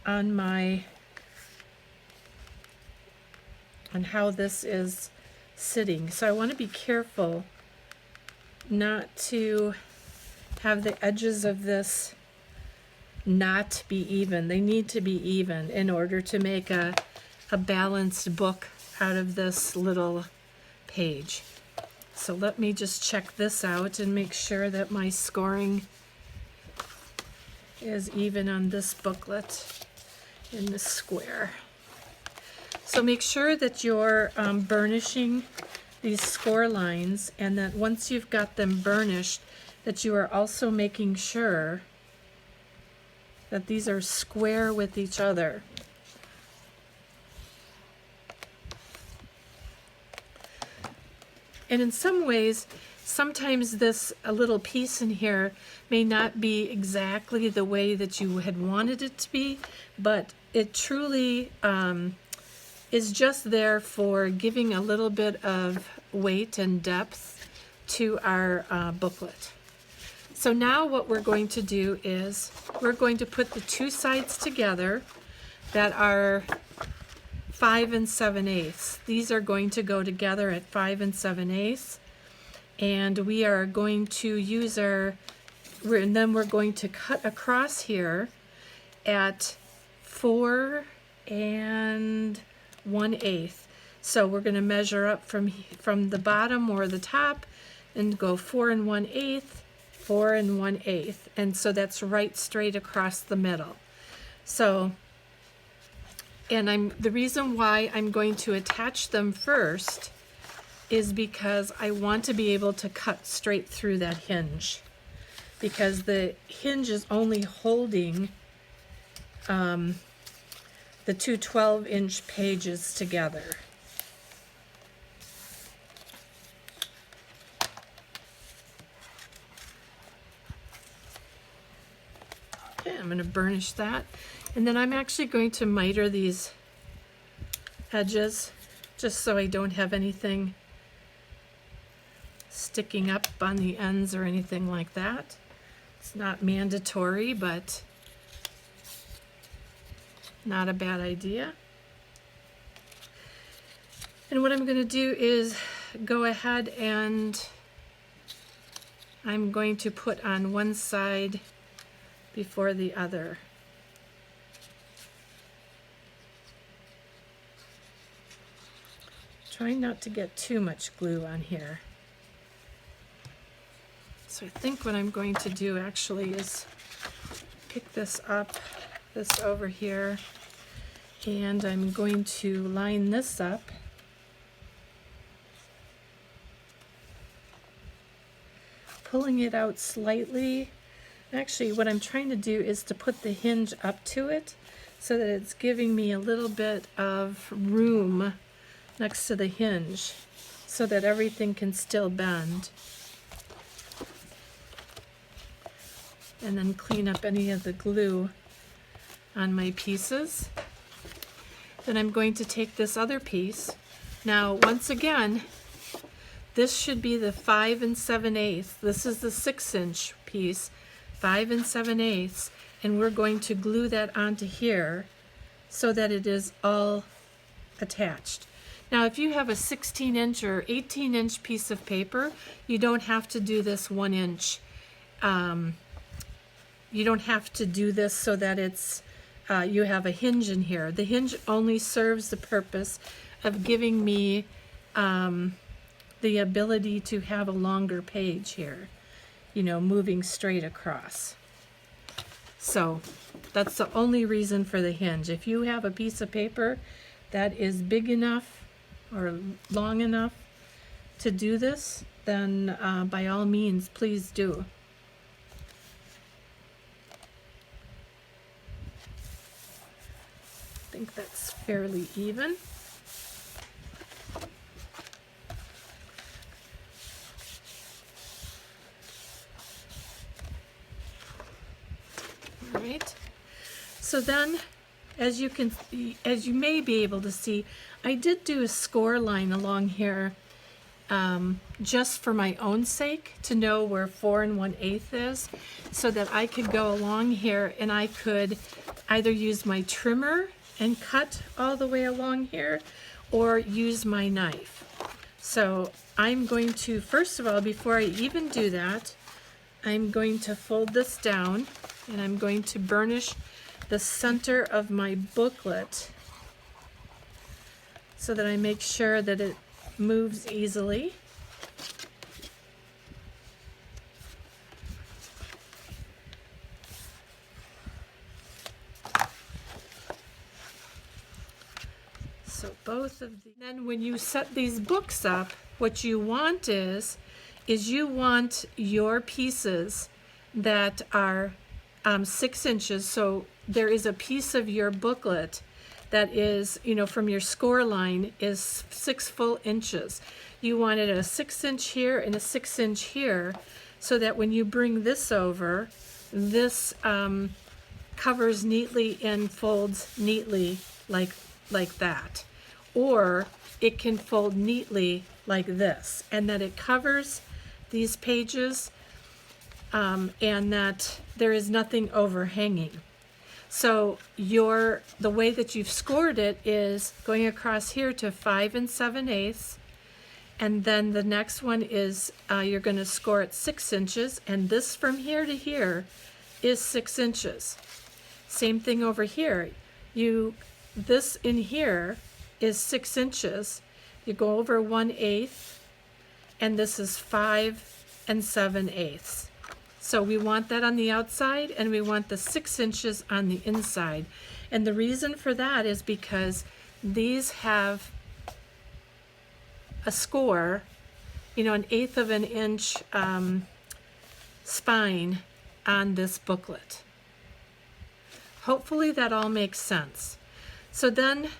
on how this is sitting. So I want to be careful not to have the edges of this not be even. They need to be even in order to make a balanced book out of this little page. So let me just check this out and make sure that my scoring is even on this booklet in the square. So make sure that you're burnishing these score lines, and that once you've got them burnished, that you are also making sure that these are square with each other. And in some ways, sometimes this a little piece in here may not be exactly the way that you had wanted it to be, but it truly is just there for giving a little bit of weight and depth to our booklet. So now what we're going to do is we're going to put the two sides together that are 5 7/8. These are going to go together at 5 7/8, and we are going to use and then we're going to cut across here at 4 1/8. So we're going to measure up from the bottom or the top and go 4 1/8, 4 1/8, and so that's right straight across the middle. So, and the reason why I'm going to attach them first is because I want to be able to cut straight through that hinge, because the hinge is only holding the two 12-inch pages together. Okay, I'm going to burnish that. And then I'm actually going to miter these edges just so I don't have anything sticking up on the ends or anything like that. It's not mandatory, but not a bad idea. And what I'm going to do is go ahead and I'm going to put on one side before the other. Trying not to get too much glue on here. So I think what I'm going to do actually is pick this up, this over here, and I'm going to line this up. Pulling it out slightly. Actually, what I'm trying to do is to put the hinge up to it so that it's giving me a little bit of room next to the hinge so that everything can still bend. And then clean up any of the glue on my pieces. Then I'm going to take this other piece. Now, once again, this should be the 5 7/8. This is the 6-inch piece, 5 7/8, and we're going to glue that onto here so that it is all attached. Now, if you have a 16-inch or 18-inch piece of paper, you don't have to do this 1 inch. You don't have to do this so that it's you have a hinge in here. The hinge only serves the purpose of giving me the ability to have a longer page here, you know, moving straight across. So that's the only reason for the hinge. If you have a piece of paper that is big enough or long enough to do this, then by all means, please do. I think that's fairly even. All right. So then, as you may be able to see, I did do a score line along here just for my own sake, to know where 4 1/8 is, so that I could go along here and I could either use my trimmer and cut all the way along here or use my knife. So I'm going to, first of all, before I even do that, I'm going to fold this down and I'm going to burnish the center of my booklet so that I make sure that it moves easily. So both of the, then when you set these books up, what you want is you want your pieces that are 6 inches. So there is a piece of your booklet that is, you know, from your score line is 6 full inches. You wanted a 6-inch here and a 6-inch here, so that when you bring this over, this covers neatly and folds neatly like that. Or it can fold neatly like this, and that it covers these pages and that there is nothing overhanging. So the way that you've scored it is going across here to 5 7/8, and then the next one is you're going to score it 6 inches, and this from here to here is 6 inches. Same thing over here. This in here is 6 inches. You go over 1/8, and this is 5 7/8. So we want that on the outside, and we want the 6 inches on the inside. And the reason for that is because these have a score, you know, 1/8 of an inch spine on this booklet. Hopefully that all makes sense. So then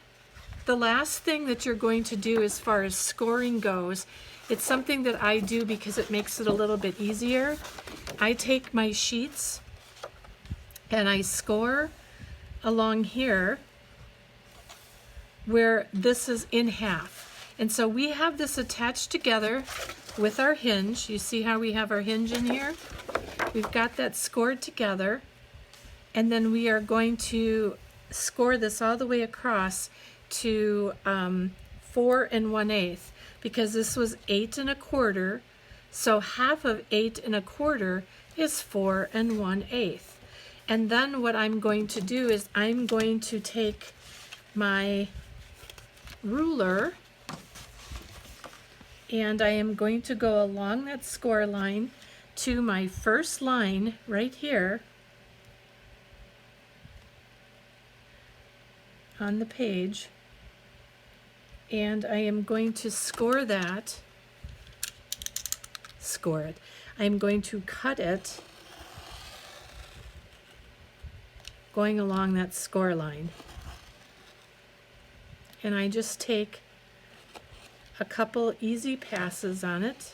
the last thing that you're going to do as far as scoring goes, it's something that I do because it makes it a little bit easier. I take my sheets and I score along here where this is in half. And so we have this attached together with our hinge. You see how we have our hinge in here? We've got that scored together, and then we are going to score this all the way across to 4 1/8, because this was 8 1/4, so half of 8 1/4 is 4 1/8. And then what I'm going to do is I'm going to take my ruler and I am going to go along that score line to my first line right here on the page, and I am going to score it. I'm going to cut it going along that score line. And I just take a couple easy passes on it.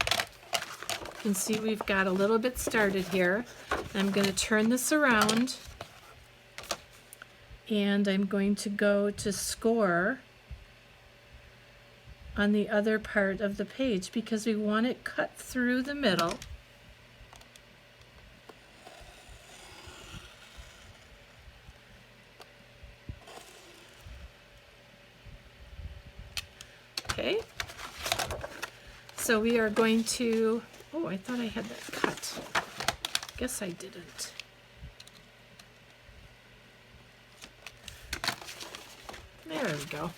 You can see we've got a little bit started here. I'm going to turn this around, and I'm going to go to score on the other part of the page because we want it cut through the middle. Okay, so we are going to, oh, I thought I had that cut. Guess I didn't. There we go.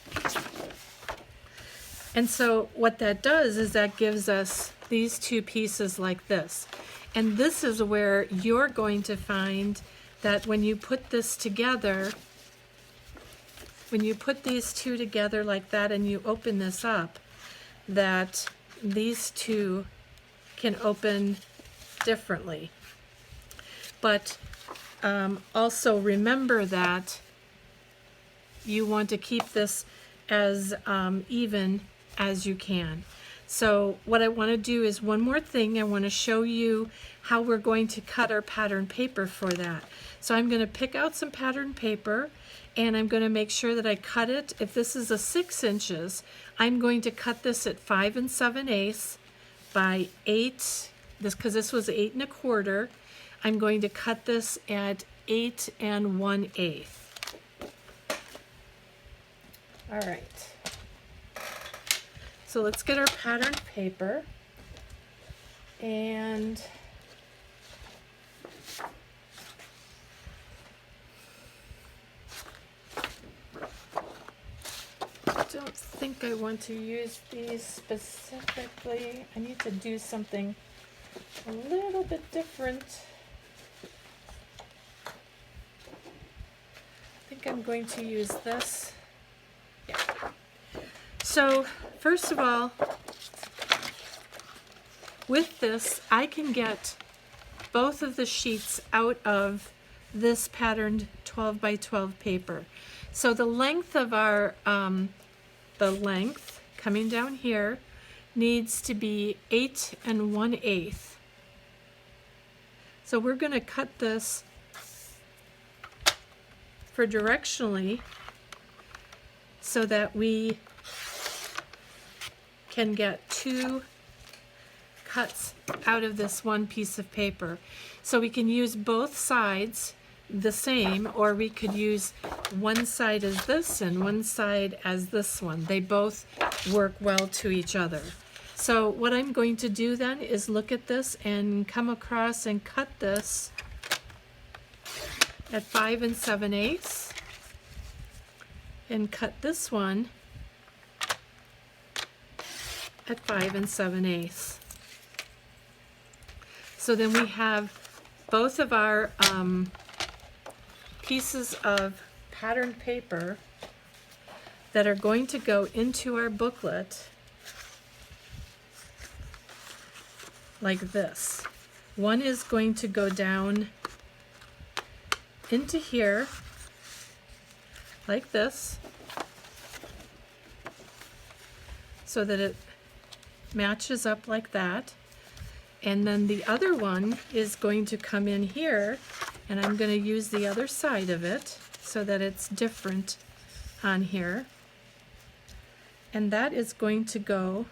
And so what that does is that gives us these two pieces like this. And this is where you're going to find that when you put this together, when you put these two together like that and you open this up, that these two can open differently. But also remember that you want to keep this as even as you can. So what I want to do is one more thing. I want to show you how we're going to cut our pattern paper for that. So I'm going to pick out some pattern paper, and I'm going to make sure that I cut it. If this is a 6 inches, I'm going to cut this at 5 7/8 by 8, because this was 8 1/4. I'm going to cut this at 8 1/8. All right. So let's get our patterned paper, and I don't think I want to use these specifically. I need to do something a little bit different. I think I'm going to use this. Yeah. So first of all, with this, I can get both of the sheets out of this patterned 12 by 12 paper. So the length of our, the length coming down here needs to be 8 1/8. So we're going to cut this for directionally so that we can get 2 cuts out of this one piece of paper. So we can use both sides the same, or we could use one side as this and one side as this one. They both work well to each other. So what I'm going to do then is look at this and come across and cut this at 5 7/8 and cut this one at 5 7/8. So then we have both of our pieces of patterned paper that are going to go into our booklet like this. One is going to go down into here like this so that it matches up like that. And then the other one is going to come in here, and I'm going to use the other side of it so that it's different on here. And that is going to go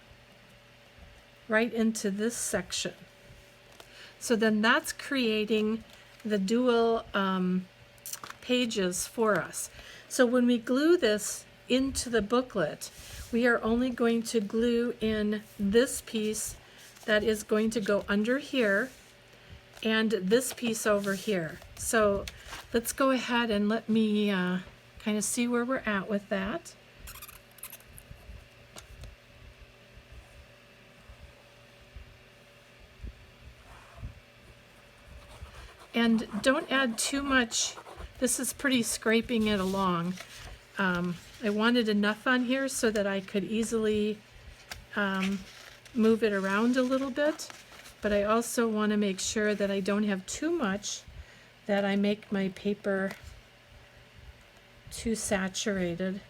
right into this section. So then that's creating the dual pages for us. So when we glue this into the booklet, we are only going to glue in this piece that is going to go under here and this piece over here. So let's go ahead and let me kind of see where we're at with that. And don't add too much. This is pretty scraping it along. I wanted enough on here so that I could easily move it around a little bit, but I also want to make sure that I don't have too much that I make my paper too saturated.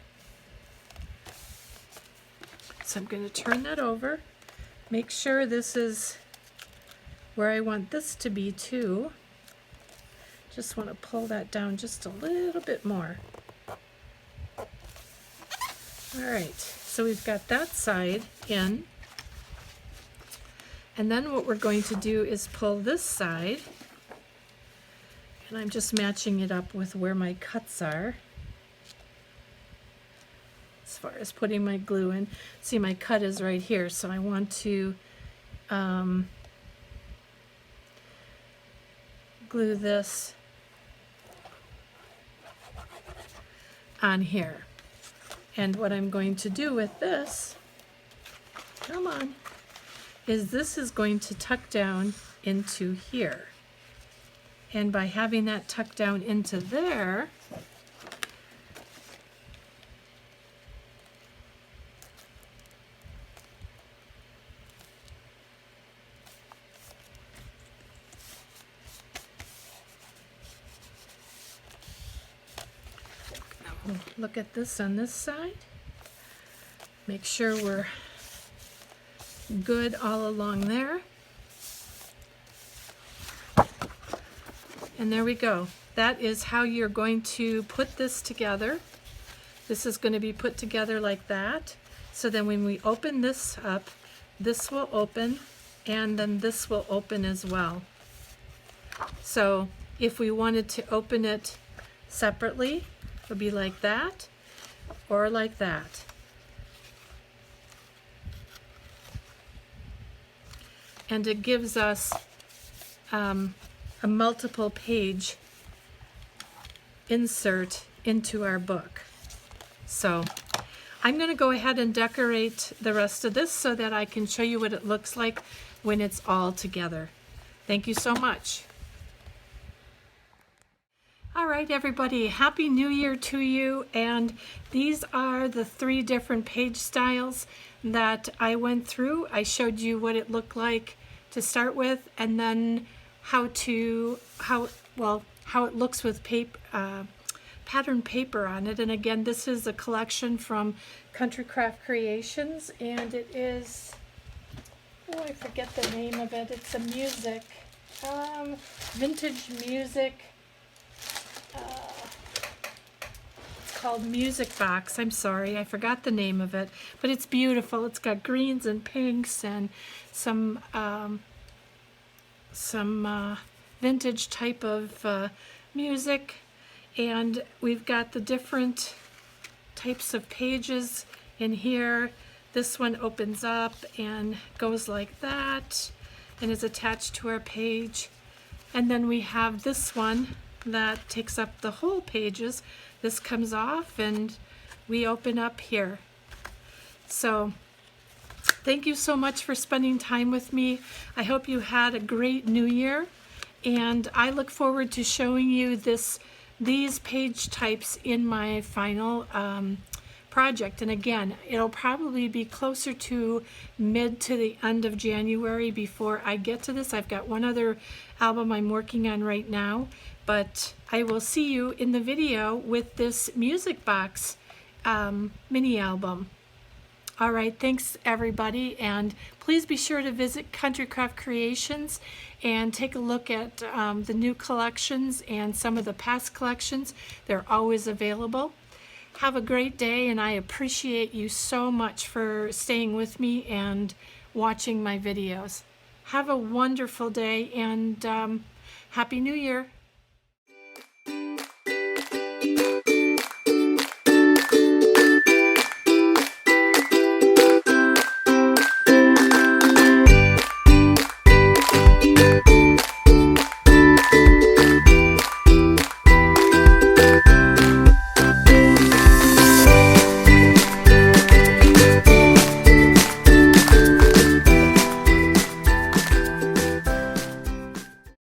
So I'm going to turn that over, make sure this is where I want this to be too. Just want to pull that down just a little bit more. All right, so we've got that side in. And then what we're going to do is pull this side, and I'm just matching it up with where my cuts are as far as putting my glue in. See, my cut is right here, so I want to glue this on here. And what I'm going to do with this, come on, is this is going to tuck down into here. And by having that tuck down into there, look at this on this side. Make sure we're good all along there. And there we go. That is how you're going to put this together. This is going to be put together like that. So then when we open this up, this will open, and then this will open as well. So if we wanted to open it separately, it would be like that or like that. and it gives us a multiple page insert into our book. So I'm going to go ahead and decorate the rest of this so that I can show you what it looks like when it's all together. Thank you so much. All right, everybody, Happy New Year to you. And these are the 3 different page styles that I went through. I showed you what it looked like to start with, and then how it looks with pattern paper on it. And again, this is a collection from Country Craft Creations, and it is, oh, I forget the name of it. It's a music, vintage music. It's called Music Box. I'm sorry, I forgot the name of it, but it's beautiful. It's got greens and pinks and some vintage type of music, and we've got the different types of pages in here. This one opens up and goes like that and is attached to our page, and then we have this one that takes up the whole pages. This comes off and we open up here. So thank you so much for spending time with me. I hope you had a great New Year, and I look forward to showing you these page types in my final project. And again, it'll probably be closer to mid to the end of January before I get to this. I've got one other album I'm working on right now, but I will see you in the video with this Music Box mini album. All right, thanks everybody, and please be sure to visit Country Craft Creations and take a look at the new collections and some of the past collections. They're always available. Have a great day, and I appreciate you so much for staying with me and watching my videos. Have a wonderful day, and Happy New Year.